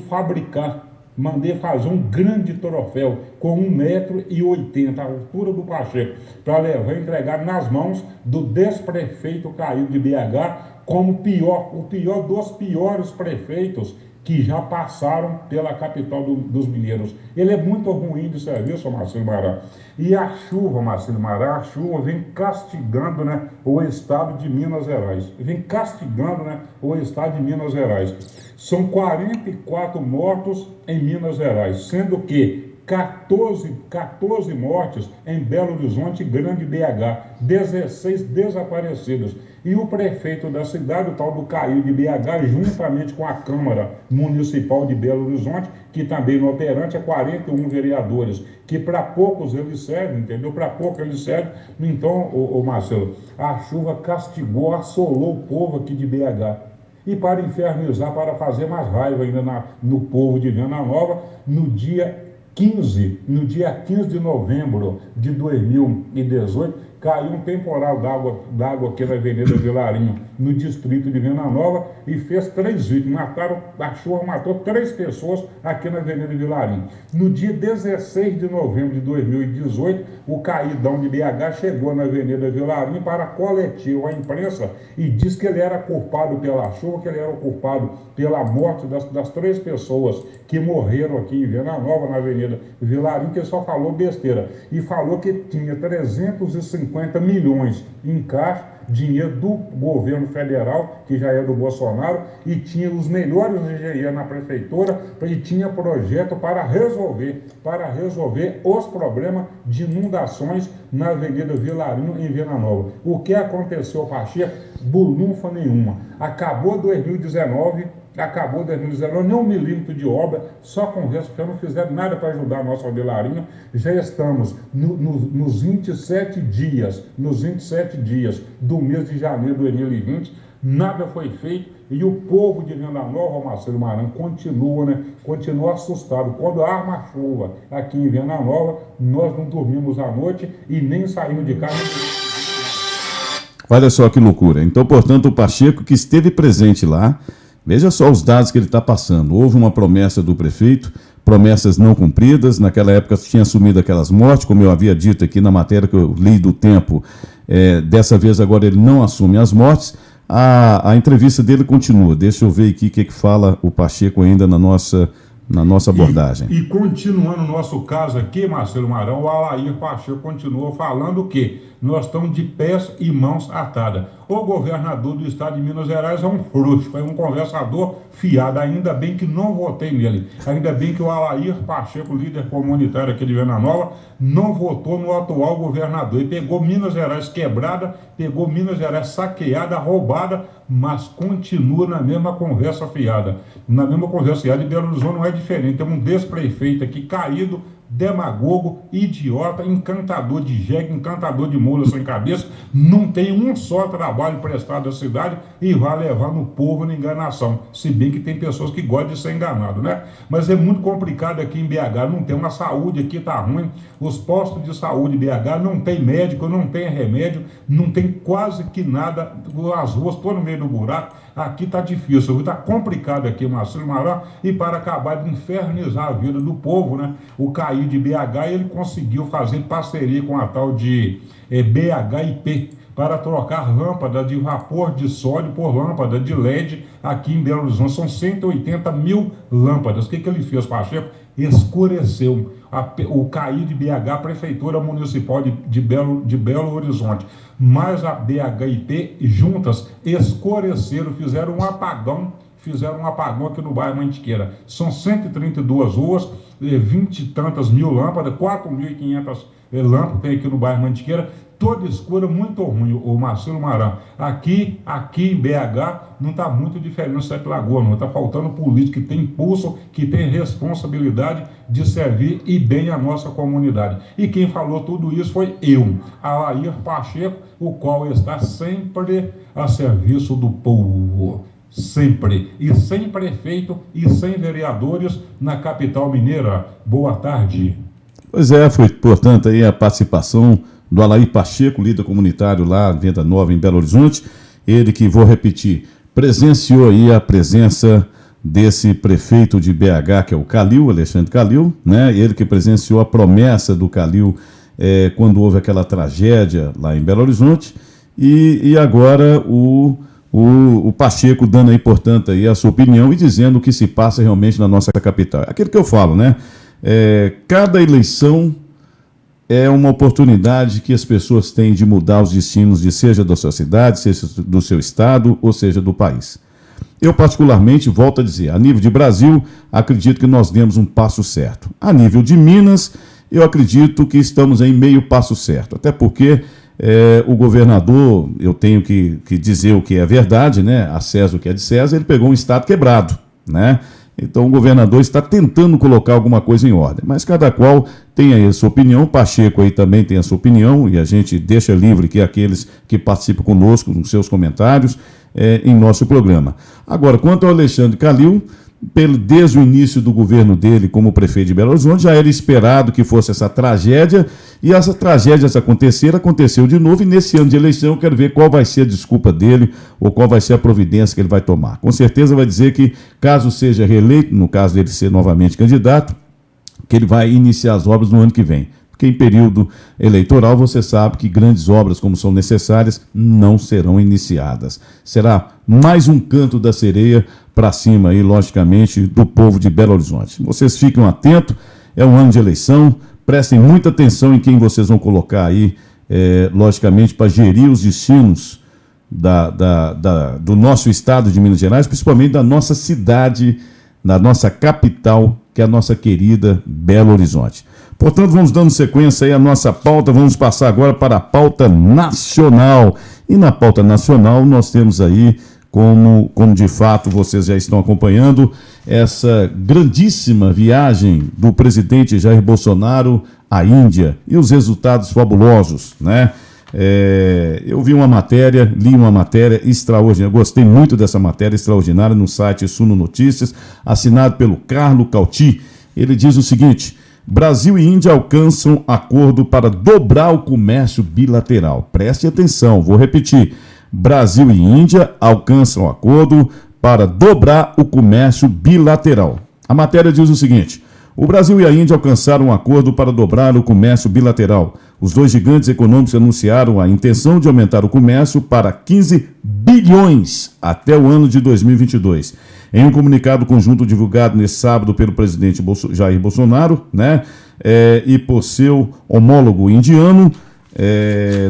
fazer um grande troféu com 1,80 m, a altura do Pacheco, para levar e entregar nas mãos do desprefeito caído de BH como o pior dos piores prefeitos que já passaram pela capital dos mineiros. Ele é muito ruim de serviço, Marcílio Maran. E a chuva, Marcílio Maran, a chuva vem castigando o estado de Minas Gerais. Vem castigando o estado de Minas Gerais. São 44 mortos em Minas Gerais, sendo que 14 mortes em Belo Horizonte, Grande BH, 16 desaparecidos. E o prefeito da cidade, o tal do Caio de BH, juntamente com a Câmara Municipal de Belo Horizonte, que também no operante é 41 vereadores, que para poucos eles servem, entendeu? Para pouco eles servem. Então, Marcelo, a chuva castigou, assolou o povo aqui de BH. E para infernizar, para fazer mais raiva ainda no povo de Venda Nova, no dia 15 de novembro de 2018, caiu um temporal d'água aqui na Avenida Vilarinho, no distrito de Venda Nova, e fez 3 vítimas. A chuva matou 3 pessoas aqui na Avenida Vilarinho. No dia 16 de novembro de 2018, o caidão de BH chegou na Avenida Vilarinho para coletir a imprensa e disse que ele era culpado pela chuva, que ele era culpado pela morte das 3 pessoas que morreram aqui em Venda Nova, na Avenida Vilarinho, que ele só falou besteira. E falou que tinha 350 milhões em caixa, dinheiro do governo federal, que já é do Bolsonaro, e tinha os melhores engenheiros na prefeitura, e tinha projeto para resolver os problemas de inundações na Avenida Vilarinho, em Venda Nova. O que aconteceu, Pacheco? Bulunfa nenhuma. Acabou 2019, nem 1 milímetro de obra, só conversa, porque não fizeram nada para ajudar a nossa Vilarinho. Já estamos nos 27 dias do mês de janeiro de 2020, nada foi feito, e o povo de Venda Nova, Marcílio Maran, continua assustado. Quando arma a chuva aqui em Venda Nova, nós não dormimos à noite e nem saímos de casa. Olha só que loucura. Então, portanto, o Pacheco, que esteve presente lá, veja só os dados que ele está passando. Houve uma promessa do prefeito, promessas não cumpridas. Naquela época tinha assumido aquelas mortes, como eu havia dito aqui na matéria que eu li do Tempo. Dessa vez agora ele não assume as mortes. A entrevista dele continua. Deixa eu ver aqui o que fala o Pacheco ainda na nossa na nossa abordagem. E continuando o nosso caso aqui, Marcelo Marão, o Alair Pacheco continuou falando que nós estamos de pés e mãos atadas. O governador do estado de Minas Gerais é um frouxo, é um conversador fiado. Ainda bem que não votei nele. Ainda bem que o Alair Pacheco, líder comunitário aqui de Venda Nova, não votou no atual governador. E pegou Minas Gerais quebrada, pegou Minas Gerais saqueada, roubada, mas continua na mesma conversa fiada. Na mesma conversa fiada, e Belo Horizonte não é diferente. Tem um desprefeito aqui caído, demagogo, idiota, encantador de jegue, encantador de mula sem cabeça, não tem um só trabalho prestado à cidade e vai levando o povo na enganação, se bem que tem pessoas que gostam de ser enganado, né? Mas é muito complicado aqui em BH, não tem uma saúde aqui, tá ruim, os postos de saúde em BH não tem médico, não tem remédio, não tem quase que nada, as ruas estão no meio do buraco, aqui tá difícil, tá complicado aqui, Marcelo Marão, e para acabar de infernizar a vida do povo, né? O Caí de BH, ele conseguiu fazer parceria com a tal de BHIP para trocar lâmpada de vapor de sódio por lâmpada de LED aqui em Belo Horizonte. São 180 mil lâmpadas. O que ele fez, Pacheco? Escureceu. O Caí de BH, a Prefeitura Municipal de Belo Horizonte, mais a BHIP juntas escureceram, fizeram um apagão aqui no bairro Mantiqueira. São 132 ruas, 20 e tantas mil lâmpadas, 4.500 lâmpadas tem aqui no bairro Mantiqueira, toda escura, muito ruim, o Marcelo Marão. Aqui em BH não está muito diferente no Sete Lagoas, não está faltando político que tem impulso, que tem responsabilidade de servir e bem a nossa comunidade. E quem falou tudo isso foi eu, Alair Pacheco, o qual está sempre a serviço do povo. Sempre, e sem prefeito e sem vereadores na capital mineira. Boa tarde. Pois é, foi importante aí a participação do Alair Pacheco, líder comunitário lá em Venda Nova, em Belo Horizonte. Ele que, vou repetir, presenciou aí a presença desse prefeito de BH, que é o Calil, Alexandre Calil, né? Ele que presenciou a promessa do Calil quando houve aquela tragédia lá em Belo Horizonte. E agora o Pacheco dando aí, portanto, aí a sua opinião e dizendo o que se passa realmente na nossa capital. Aquilo que eu falo, né? Cada eleição é uma oportunidade que as pessoas têm de mudar os destinos, seja da sua cidade, seja do seu estado, ou seja do país. Eu, particularmente, volto a dizer, a nível de Brasil, acredito que nós demos um passo certo. A nível de Minas, eu acredito que estamos em meio passo certo, até porque o governador, eu tenho que dizer o que é verdade, né? A César o que é de César, ele pegou um estado quebrado, né? Então o governador está tentando colocar alguma coisa em ordem, mas cada qual tem aí a sua opinião. Pacheco aí também tem a sua opinião e a gente deixa livre que aqueles que participam conosco nos seus comentários em nosso programa. Agora, quanto ao Alexandre Calil, desde o início do governo dele como prefeito de Belo Horizonte, já era esperado que fosse essa tragédia, e essa tragédia, se acontecer, aconteceu de novo, e nesse ano de eleição eu quero ver qual vai ser a desculpa dele, ou qual vai ser a providência que ele vai tomar. Com certeza vai dizer que, caso seja reeleito, no caso dele ser novamente candidato, que ele vai iniciar as obras no ano que vem. Porque em período eleitoral você sabe que grandes obras, como são necessárias, não serão iniciadas. Será mais um canto da sereia para cima aí, logicamente, do povo de Belo Horizonte. Vocês fiquem atentos, é um ano de eleição, prestem muita atenção em quem vocês vão colocar aí, logicamente, para gerir os destinos do nosso estado de Minas Gerais, principalmente da nossa cidade, da nossa capital, que é a nossa querida Belo Horizonte. Portanto, vamos dando sequência aí à nossa pauta, vamos passar agora para a pauta nacional. E na pauta nacional nós temos aí, como de fato vocês já estão acompanhando, essa grandíssima viagem do presidente Jair Bolsonaro à Índia e os resultados fabulosos, né? Eu li uma matéria extraordinária, gostei muito dessa matéria extraordinária no site Suno Notícias, assinado pelo Carlo Cauti. Ele diz o seguinte: Brasil e Índia alcançam acordo para dobrar o comércio bilateral. Preste atenção, vou repetir. Brasil e Índia alcançam acordo para dobrar o comércio bilateral. A matéria diz o seguinte: o Brasil e a Índia alcançaram um acordo para dobrar o comércio bilateral. Os dois gigantes econômicos anunciaram a intenção de aumentar o comércio para 15 bilhões até o ano de 2022. Em um comunicado conjunto divulgado nesse sábado pelo presidente Jair Bolsonaro, né, e por seu homólogo indiano,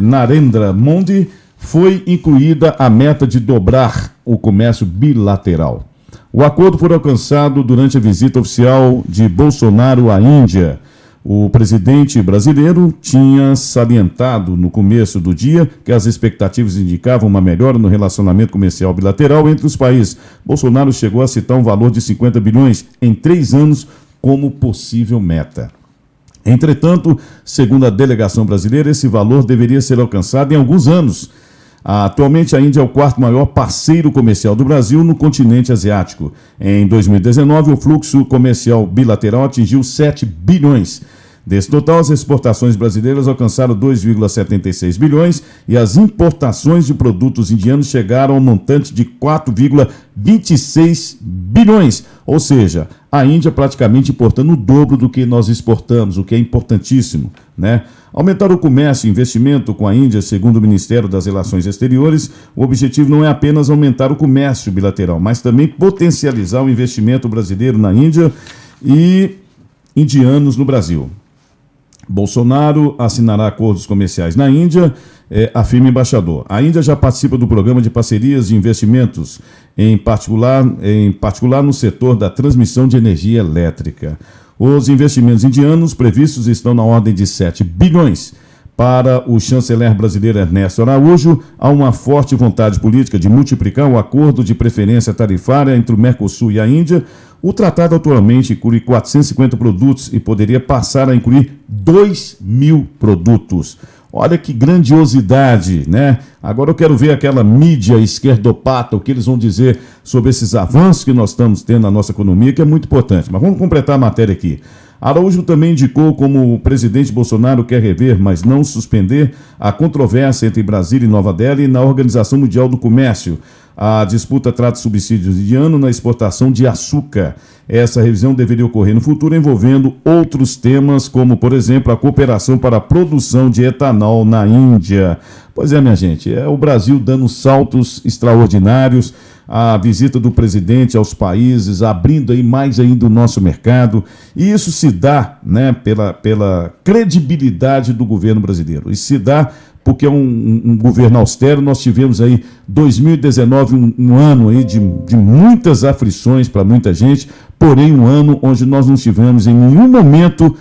Narendra Modi, foi incluída a meta de dobrar o comércio bilateral. O acordo foi alcançado durante a visita oficial de Bolsonaro à Índia. O presidente brasileiro tinha salientado no começo do dia que as expectativas indicavam uma melhora no relacionamento comercial bilateral entre os países. Bolsonaro chegou a citar um valor de 50 bilhões em 3 anos como possível meta. Entretanto, segundo a delegação brasileira, esse valor deveria ser alcançado em alguns anos. Atualmente, a Índia é o 4º maior parceiro comercial do Brasil no continente asiático. Em 2019, o fluxo comercial bilateral atingiu 7 bilhões. Desse total, as exportações brasileiras alcançaram 2,76 bilhões e as importações de produtos indianos chegaram ao montante de 4,26 bilhões. Ou seja, a Índia praticamente importando o dobro do que nós exportamos, o que é importantíssimo, né? Aumentar o comércio e investimento com a Índia, segundo o Ministério das Relações Exteriores, o objetivo não é apenas aumentar o comércio bilateral, mas também potencializar o investimento brasileiro na Índia e indianos no Brasil. Bolsonaro assinará acordos comerciais na Índia, afirma o embaixador. A Índia já participa do programa de parcerias de investimentos, em particular no setor da transmissão de energia elétrica. Os investimentos indianos previstos estão na ordem de 7 bilhões. Para o chanceler brasileiro Ernesto Araújo, há uma forte vontade política de multiplicar o acordo de preferência tarifária entre o Mercosul e a Índia. O tratado atualmente inclui 450 produtos e poderia passar a incluir 2.000 produtos. Olha que grandiosidade, né? Agora eu quero ver aquela mídia esquerdopata, o que eles vão dizer sobre esses avanços que nós estamos tendo na nossa economia, que é muito importante. Mas vamos completar a matéria aqui. Araújo também indicou como o presidente Bolsonaro quer rever, mas não suspender, a controvérsia entre Brasília e Nova Delhi na Organização Mundial do Comércio. A disputa trata subsídios indianos na exportação de açúcar. Essa revisão deveria ocorrer no futuro envolvendo outros temas, como, por exemplo, a cooperação para a produção de etanol na Índia. Pois é, minha gente, é o Brasil dando saltos extraordinários, a visita do presidente aos países, abrindo aí mais ainda o nosso mercado, e isso se dá, né, pela credibilidade do governo brasileiro. Isso se dá porque é um governo austero. Nós tivemos aí 2019, um ano aí de muitas aflições para muita gente, porém um ano onde nós não tivemos em nenhum momento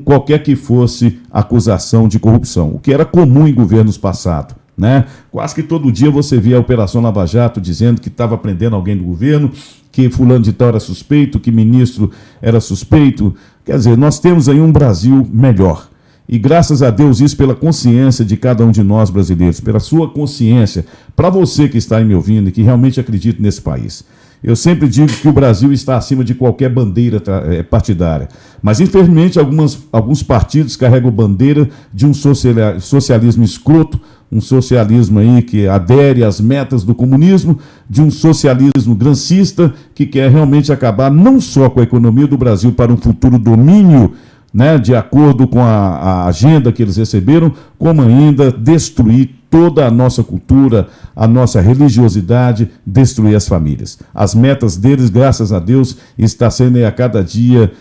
qualquer que fosse acusação de corrupção, o que era comum em governos passados, né? Quase que todo dia você via a Operação Lava Jato dizendo que estava prendendo alguém do governo, que fulano de tal era suspeito, que ministro era suspeito. Quer dizer, nós temos aí um Brasil melhor. E graças a Deus isso pela consciência de cada um de nós brasileiros, pela sua consciência, para você que está aí me ouvindo e que realmente acredita nesse país. Eu sempre digo que o Brasil está acima de qualquer bandeira partidária. Mas, infelizmente, alguns partidos carregam bandeira de um socialismo escroto, um socialismo aí que adere às metas do comunismo, de um socialismo grancista que quer realmente acabar não só com a economia do Brasil para um futuro domínio, né, de acordo com a agenda que eles receberam, como ainda destruir toda a nossa cultura, a nossa religiosidade, destruir as famílias. As metas deles, graças a Deus, estão sendo a cada dia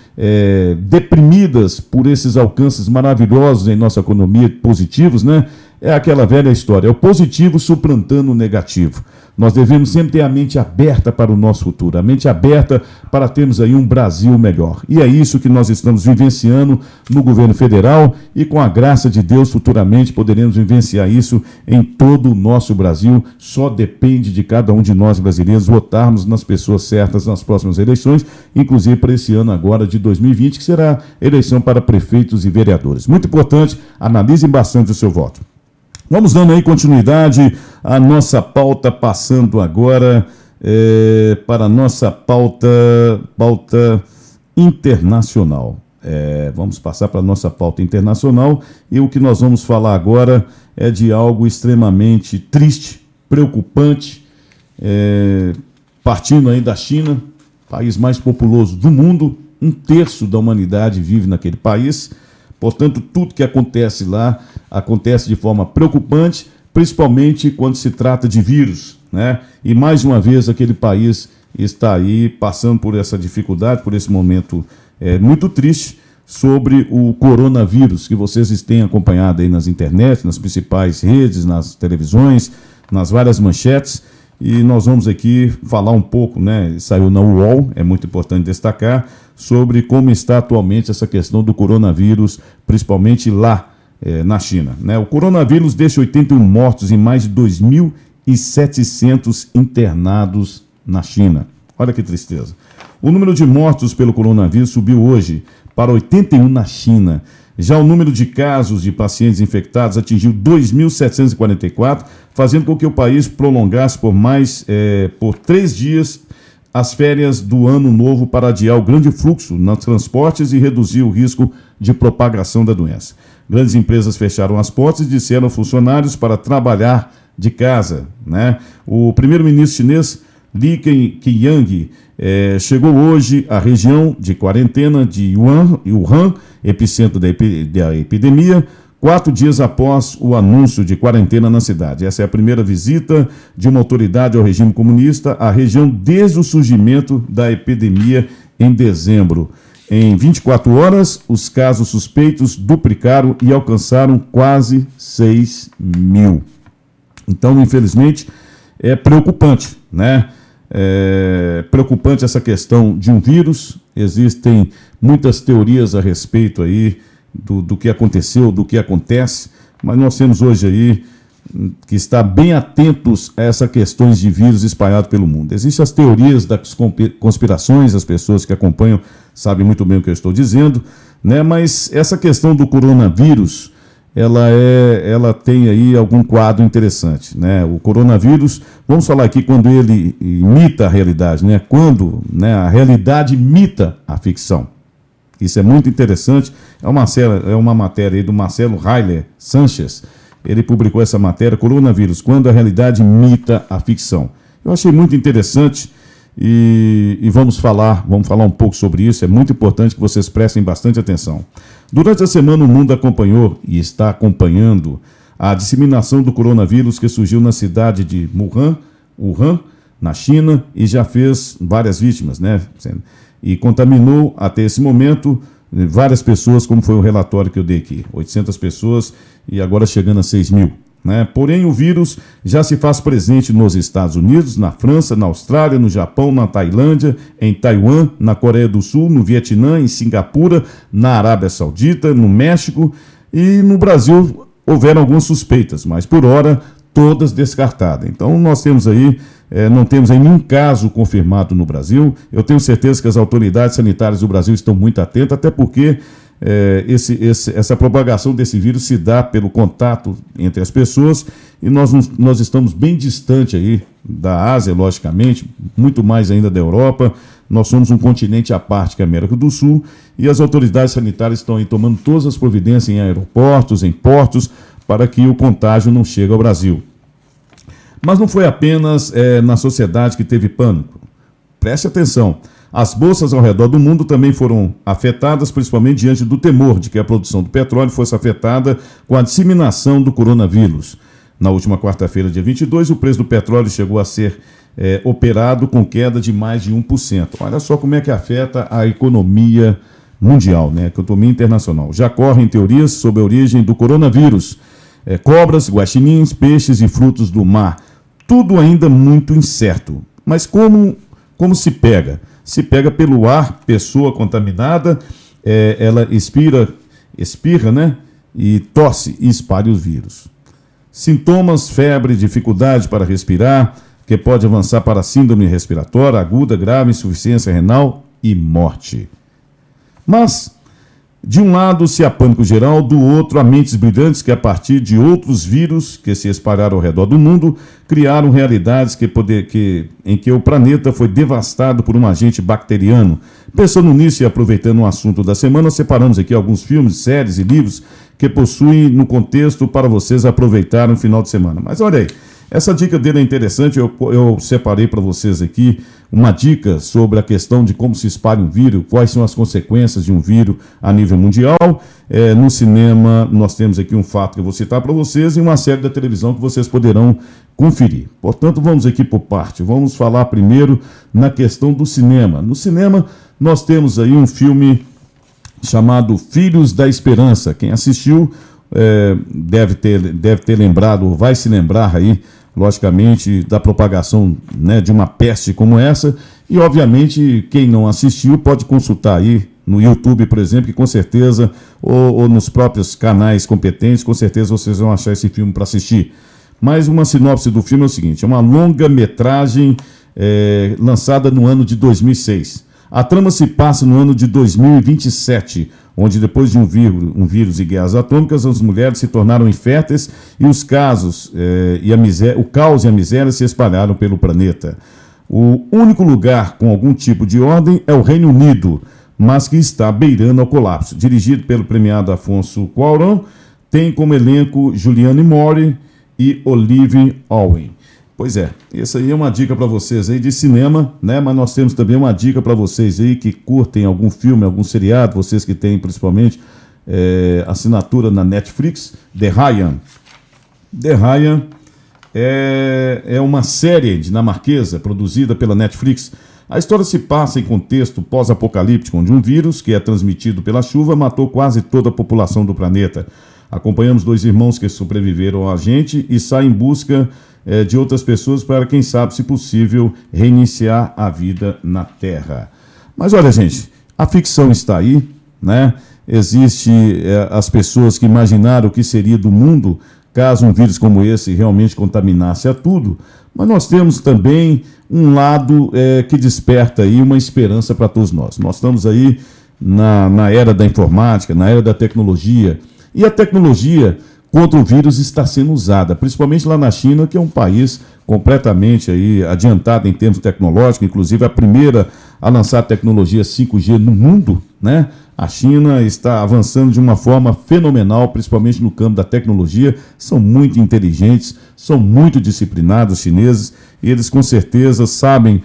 deprimidas por esses alcances maravilhosos em nossa economia, positivos, né? É aquela velha história, é o positivo suplantando o negativo. Nós devemos sempre ter a mente aberta para o nosso futuro, a mente aberta para termos aí um Brasil melhor. E é isso que nós estamos vivenciando no governo federal e, com a graça de Deus, futuramente poderemos vivenciar isso em todo o nosso Brasil. Só depende de cada um de nós brasileiros votarmos nas pessoas certas nas próximas eleições, inclusive para esse ano agora de 2020, que será eleição para prefeitos e vereadores. Muito importante, analisem bastante o seu voto. Vamos dando aí continuidade à nossa pauta, passando agora para a nossa pauta internacional. Vamos passar para a nossa pauta internacional e o que nós vamos falar agora é de algo extremamente triste, preocupante, partindo aí da China, país mais populoso do mundo, 1/3 da humanidade vive naquele país. Portanto, tudo que acontece lá acontece de forma preocupante, principalmente quando se trata de vírus, né? E mais uma vez aquele país está aí passando por essa dificuldade, por esse momento muito triste, sobre o coronavírus, que vocês têm acompanhado aí nas internet, nas principais redes, nas televisões, nas várias manchetes, e nós vamos aqui falar um pouco, né, saiu na UOL, é muito importante destacar, sobre como está atualmente essa questão do coronavírus, principalmente lá na China, né? O coronavírus deixa 81 mortos e mais de 2.700 internados na China. Olha que tristeza. O número de mortos pelo coronavírus subiu hoje para 81 na China. Já o número de casos de pacientes infectados atingiu 2.744, fazendo com que o país prolongasse por 3 dias as férias do ano novo para adiar o grande fluxo nos transportes e reduzir o risco de propagação da doença. Grandes empresas fecharam as portas e disseram aos funcionários para trabalhar de casa, né? O primeiro-ministro chinês Li Keqiang chegou hoje à região de quarentena de Wuhan, epicentro da epidemia, 4 dias após o anúncio de quarentena na cidade. Essa é a primeira visita de uma autoridade ao regime comunista à região desde o surgimento da epidemia em dezembro. Em 24 horas, os casos suspeitos duplicaram e alcançaram quase 6 mil. Então, infelizmente, é preocupante, né? É preocupante essa questão de um vírus. Existem muitas teorias a respeito aí do que aconteceu, do que acontece, mas nós temos hoje aí que estar bem atentos a essas questões de vírus espalhados pelo mundo. Existem as teorias das conspirações, as pessoas que acompanham sabem muito bem o que eu estou dizendo, né? Mas essa questão do coronavírus, ela tem aí algum quadro interessante, né? O coronavírus, vamos falar aqui quando ele imita a realidade, né? Quando, né, a realidade imita a ficção. Isso é muito interessante. É uma matéria aí do Marcelo Heiler Sanches. Ele publicou essa matéria, Coronavírus, quando a realidade imita a ficção. Eu achei muito interessante e vamos falar um pouco sobre isso. É muito importante que vocês prestem bastante atenção. Durante a semana, o mundo acompanhou e está acompanhando a disseminação do coronavírus que surgiu na cidade de Wuhan, na China, e já fez várias vítimas, né? E contaminou, até esse momento, várias pessoas, como foi o relatório que eu dei aqui, 800 pessoas e agora chegando a 6 mil. Né? Porém, o vírus já se faz presente nos Estados Unidos, na França, na Austrália, no Japão, na Tailândia, em Taiwan, na Coreia do Sul, no Vietnã, em Singapura, na Arábia Saudita, no México e no Brasil houveram algumas suspeitas, mas por hora todas descartadas. Então nós temos aí, não temos aí nenhum caso confirmado no Brasil. Eu tenho certeza que as autoridades sanitárias do Brasil estão muito atentas, até porque essa propagação desse vírus se dá pelo contato entre as pessoas e nós estamos bem distante aí da Ásia, logicamente, muito mais ainda da Europa. Nós somos um continente à parte que é a América do Sul e as autoridades sanitárias estão aí tomando todas as providências em aeroportos, em portos, para que o contágio não chegue ao Brasil. Mas não foi apenas na sociedade que teve pânico. Preste atenção. As bolsas ao redor do mundo também foram afetadas, principalmente diante do temor de que a produção do petróleo fosse afetada com a disseminação do coronavírus. Na última quarta-feira, dia 22, o preço do petróleo chegou a ser operado com queda de mais de 1%. Olha só como é que afeta a economia mundial, né? A economia internacional. Já correm teorias sobre a origem do coronavírus. Cobras, guaxinins, peixes e frutos do mar. Tudo ainda muito incerto. Mas como se pega? Se pega pelo ar, pessoa contaminada, ela espirra, né? E tosse e espalha os vírus. Sintomas, febre, dificuldade para respirar, que pode avançar para síndrome respiratória aguda, grave, insuficiência renal e morte. Mas, de um lado, se há pânico geral, do outro, há mentes brilhantes que, a partir de outros vírus que se espalharam ao redor do mundo, criaram realidades em que o planeta foi devastado por um agente bacteriano. Pensando nisso e aproveitando o assunto da semana, separamos aqui alguns filmes, séries e livros que possuem no contexto para vocês aproveitarem no final de semana. Mas olha aí, essa dica dele é interessante, eu separei para vocês aqui uma dica sobre a questão de como se espalha um vírus, quais são as consequências de um vírus a nível mundial. No cinema, nós temos aqui um fato que eu vou citar para vocês e uma série da televisão que vocês poderão conferir. Portanto, vamos aqui por parte. Vamos falar primeiro na questão do cinema. No cinema, nós temos aí um filme chamado Filhos da Esperança. Quem assistiu deve ter lembrado, ou vai se lembrar aí, logicamente, da propagação, né, de uma peste como essa. E, obviamente, quem não assistiu pode consultar aí no YouTube, por exemplo, que com certeza, ou nos próprios canais competentes, com certeza vocês vão achar esse filme para assistir. Mas uma sinopse do filme é o seguinte: é uma longa-metragem lançada no ano de 2006. A trama se passa no ano de 2027, onde depois de um vírus e guerras atômicas, as mulheres se tornaram inférteis e os caos e a miséria se espalharam pelo planeta. O único lugar com algum tipo de ordem é o Reino Unido, mas que está beirando ao colapso. Dirigido pelo premiado Afonso Cuarón, tem como elenco Julianne Moore e Olivia Owen. Pois é, essa aí é uma dica para vocês aí de cinema, né? Mas nós temos também uma dica para vocês aí que curtem algum filme, algum seriado, vocês que têm principalmente assinatura na Netflix. The Ryan. The Ryan é uma série dinamarquesa produzida pela Netflix. A história se passa em contexto pós-apocalíptico, onde um vírus que é transmitido pela chuva matou quase toda a população do planeta. Acompanhamos 2 irmãos que sobreviveram ao agente e saem em busca de outras pessoas para, quem sabe, se possível, reiniciar a vida na Terra. Mas olha, gente, a ficção está aí, né? Existe as pessoas que imaginaram o que seria do mundo caso um vírus como esse realmente contaminasse a tudo. Mas nós temos também um lado que desperta aí uma esperança para todos nós. Nós estamos aí na era da informática, na era da tecnologia, e a tecnologia contra o vírus está sendo usada, principalmente lá na China, que é um país completamente aí adiantado em termos tecnológicos, inclusive a primeira a lançar a tecnologia 5G no mundo, né? A China está avançando de uma forma fenomenal, principalmente no campo da tecnologia. São muito inteligentes, são muito disciplinados os chineses, e eles com certeza sabem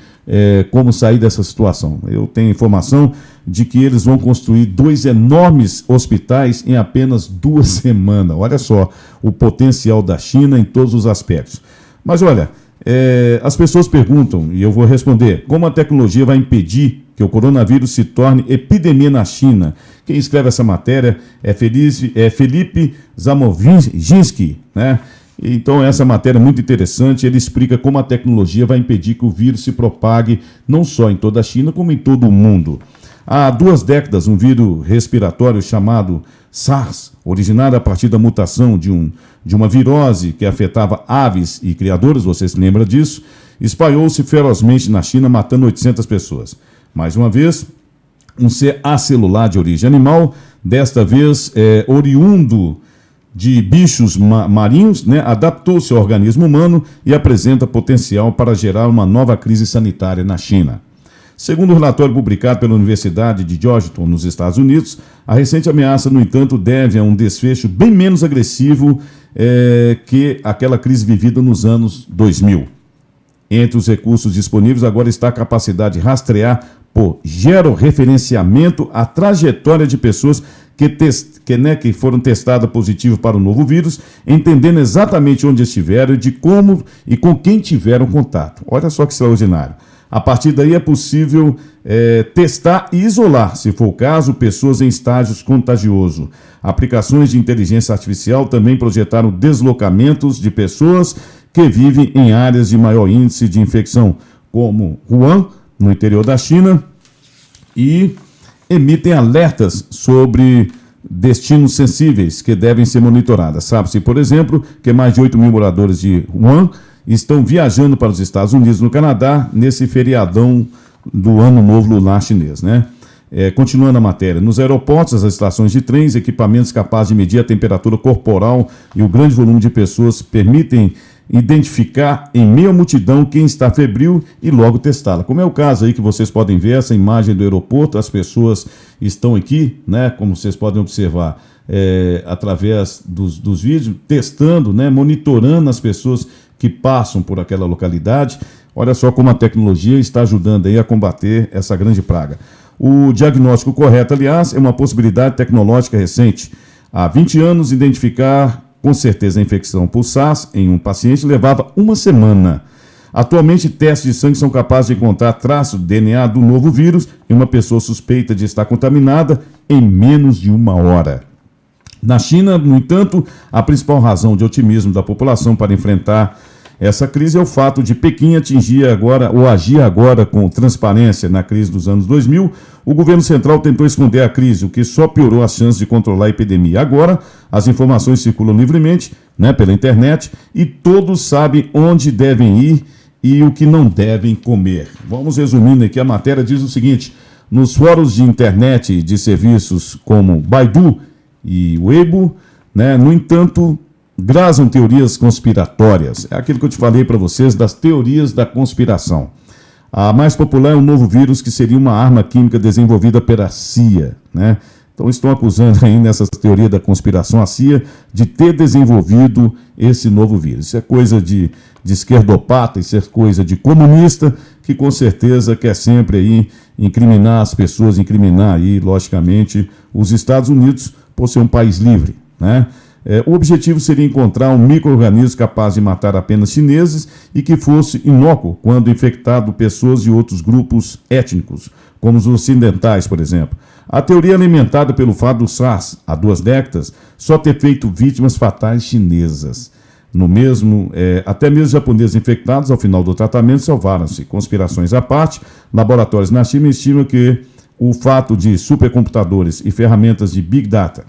como sair dessa situação. Eu tenho informação de que eles vão construir 2 enormes hospitais em apenas 2 semanas. Olha só o potencial da China em todos os aspectos. Mas olha, as pessoas perguntam, e eu vou responder, como a tecnologia vai impedir que o coronavírus se torne epidemia na China? Quem escreve essa matéria é Felipe Zamovinski, né? Então essa matéria é muito interessante. Ele explica como a tecnologia vai impedir que o vírus se propague não só em toda a China, como em todo o mundo. Há 2 décadas, um vírus respiratório chamado SARS, originado a partir da mutação de uma virose que afetava aves e criadores, você se lembra disso, espalhou-se ferozmente na China, matando 800 pessoas. Mais uma vez, um ser acelular de origem animal, desta vez oriundo de bichos marinhos, né, adaptou-se ao organismo humano e apresenta potencial para gerar uma nova crise sanitária na China. Segundo o relatório publicado pela Universidade de Georgetown, nos Estados Unidos, a recente ameaça, no entanto, deve a um desfecho bem menos agressivo que aquela crise vivida nos anos 2000. Entre os recursos disponíveis agora está a capacidade de rastrear por georreferenciamento a trajetória de pessoas que foram testadas positivas para o novo vírus, entendendo exatamente onde estiveram, de como e com quem tiveram contato. Olha só que extraordinário. A partir daí é possível testar e isolar, se for o caso, pessoas em estágios contagiosos. Aplicações de inteligência artificial também projetaram deslocamentos de pessoas que vivem em áreas de maior índice de infecção, como Wuhan, no interior da China, e emitem alertas sobre destinos sensíveis que devem ser monitorados. Sabe-se, por exemplo, que mais de 8 mil moradores de Wuhan estão viajando para os Estados Unidos, no Canadá, nesse feriadão do Ano Novo Lunar Chinês, né? Continuando a matéria, nos aeroportos, as estações de trens, equipamentos capazes de medir a temperatura corporal e o grande volume de pessoas permitem identificar em meio à multidão quem está febril e logo testá-la. Como é o caso aí que vocês podem ver, essa imagem do aeroporto, as pessoas estão aqui, né, como vocês podem observar, através dos vídeos, testando, né, monitorando as pessoas que passam por aquela localidade. Olha só como a tecnologia está ajudando aí a combater essa grande praga. O diagnóstico correto, aliás, é uma possibilidade tecnológica recente. Há 20 anos, identificar com certeza a infecção por SARS em um paciente levava uma semana. Atualmente, testes de sangue são capazes de encontrar traços de DNA do novo vírus em uma pessoa suspeita de estar contaminada em menos de uma hora. Na China, no entanto, a principal razão de otimismo da população para enfrentar essa crise é o fato de Pequim agir agora com transparência. Na crise dos anos 2000, o governo central tentou esconder a crise, o que só piorou as chances de controlar a epidemia. Agora, as informações circulam livremente, pela internet, e todos sabem onde devem ir e o que não devem comer. Vamos resumindo aqui, a matéria diz o seguinte: nos fóruns de internet de serviços como Baidu e Weibo, no entanto, grazam teorias conspiratórias. É aquilo que eu te falei para vocês das teorias da conspiração. A mais popular é o novo vírus, que seria uma arma química desenvolvida pela CIA, Então estão acusando aí nessa teoria da conspiração a CIA de ter desenvolvido esse novo vírus. Isso é coisa de esquerdopata, isso é coisa de comunista, que com certeza quer sempre aí incriminar as pessoas, incriminar aí, logicamente, os Estados Unidos por ser um país livre, O objetivo seria encontrar um micro-organismo capaz de matar apenas chineses e que fosse inócuo quando infectado pessoas de outros grupos étnicos, como os ocidentais, por exemplo. A teoria é alimentada pelo fato do SARS, há 2 décadas, só ter feito vítimas fatais chinesas. Até mesmo japoneses infectados, ao final do tratamento, salvaram-se. Conspirações à parte, laboratórios na China estimam que o fato de supercomputadores e ferramentas de Big Data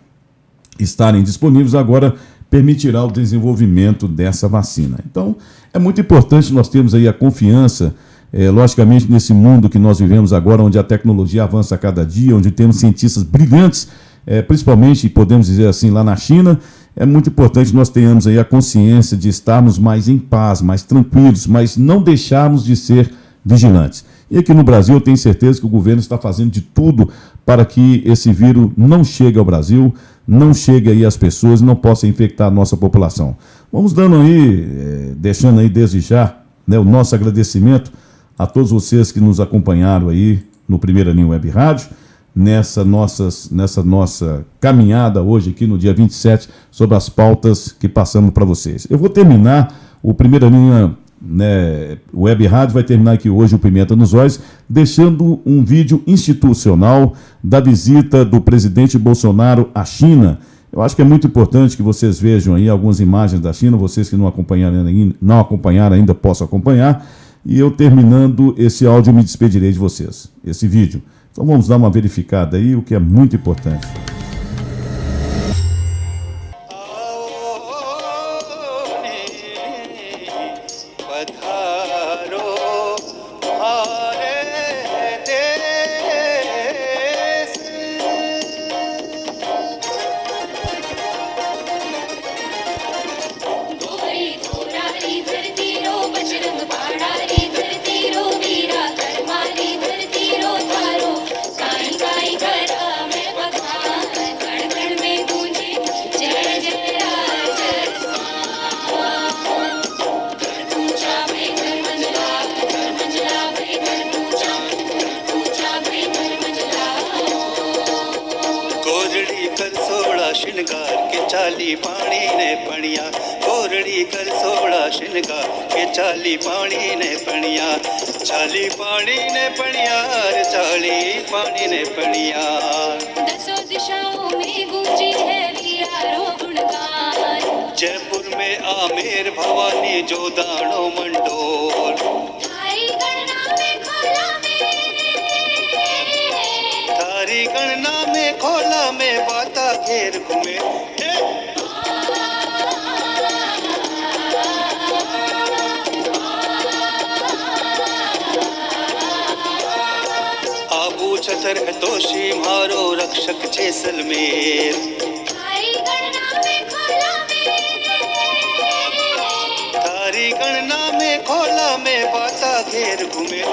estarem disponíveis agora permitirá o desenvolvimento dessa vacina. Então, é muito importante nós termos aí a confiança, logicamente, nesse mundo que nós vivemos agora, onde a tecnologia avança a cada dia, onde temos cientistas brilhantes, principalmente, podemos dizer assim, lá na China. É muito importante nós tenhamos aí a consciência de estarmos mais em paz, mais tranquilos, mas não deixarmos de ser vigilantes. E aqui no Brasil, eu tenho certeza que o governo está fazendo de tudo para que esse vírus não chegue ao Brasil, não chegue aí às pessoas e não possa infectar a nossa população. Vamos dando aí, deixando aí desde já, o nosso agradecimento a todos vocês que nos acompanharam aí no Primeira Linha Web Rádio, nessa nossa caminhada hoje aqui no dia 27, sobre as pautas que passamos para vocês. Eu vou terminar o Primeira Linha Web Rádio, vai terminar aqui hoje o Pimenta nos Olhos, deixando um vídeo institucional da visita do presidente Bolsonaro à China. Eu acho que é muito importante que vocês vejam aí algumas imagens da China, vocês que não acompanharam ainda possam acompanhar, e eu terminando esse áudio me despedirei de vocês, esse vídeo. Então vamos dar uma verificada aí, o que é muito importante. चाली पानी ने पणिया कोरड़ी कर सोड़ा शिनगा के चाली पानी ने पणिया चाली पानी ने पणिया चाली पानी ने पणिया दसों दिशाओं में गूंजी है वीरारो गुणगान जयपुर में आमेर भवानी जो दानो मंडोर थारी गणना में खोला थारी गणना में खोला में बाता घेर घूमे आबू छतर है तोशी मारो रक्षक जैसलमेर थारी गणना में खोला थारी गणना में खोला में बाता घेर घूमे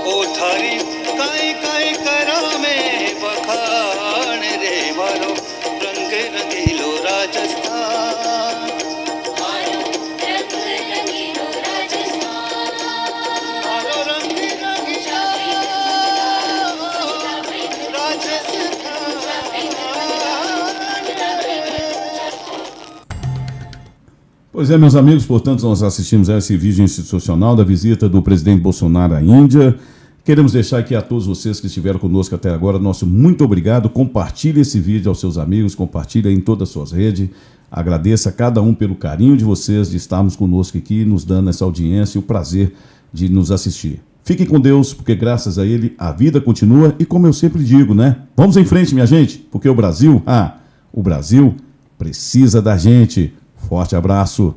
ओ थारी काई काई करा में बखान रे मारो रंग रंगीलो राजस्थान Pois é, meus amigos, portanto, nós assistimos a esse vídeo institucional da visita do presidente Bolsonaro à Índia. Queremos deixar aqui a todos vocês que estiveram conosco até agora, nosso muito obrigado. Compartilhe esse vídeo aos seus amigos, compartilhe em todas as suas redes. Agradeça a cada um pelo carinho de vocês, de estarmos conosco aqui, nos dando essa audiência e o prazer de nos assistir. Fiquem com Deus, porque graças a Ele a vida continua e, como eu sempre digo, né? Vamos em frente, minha gente, porque o Brasil precisa da gente. Forte abraço.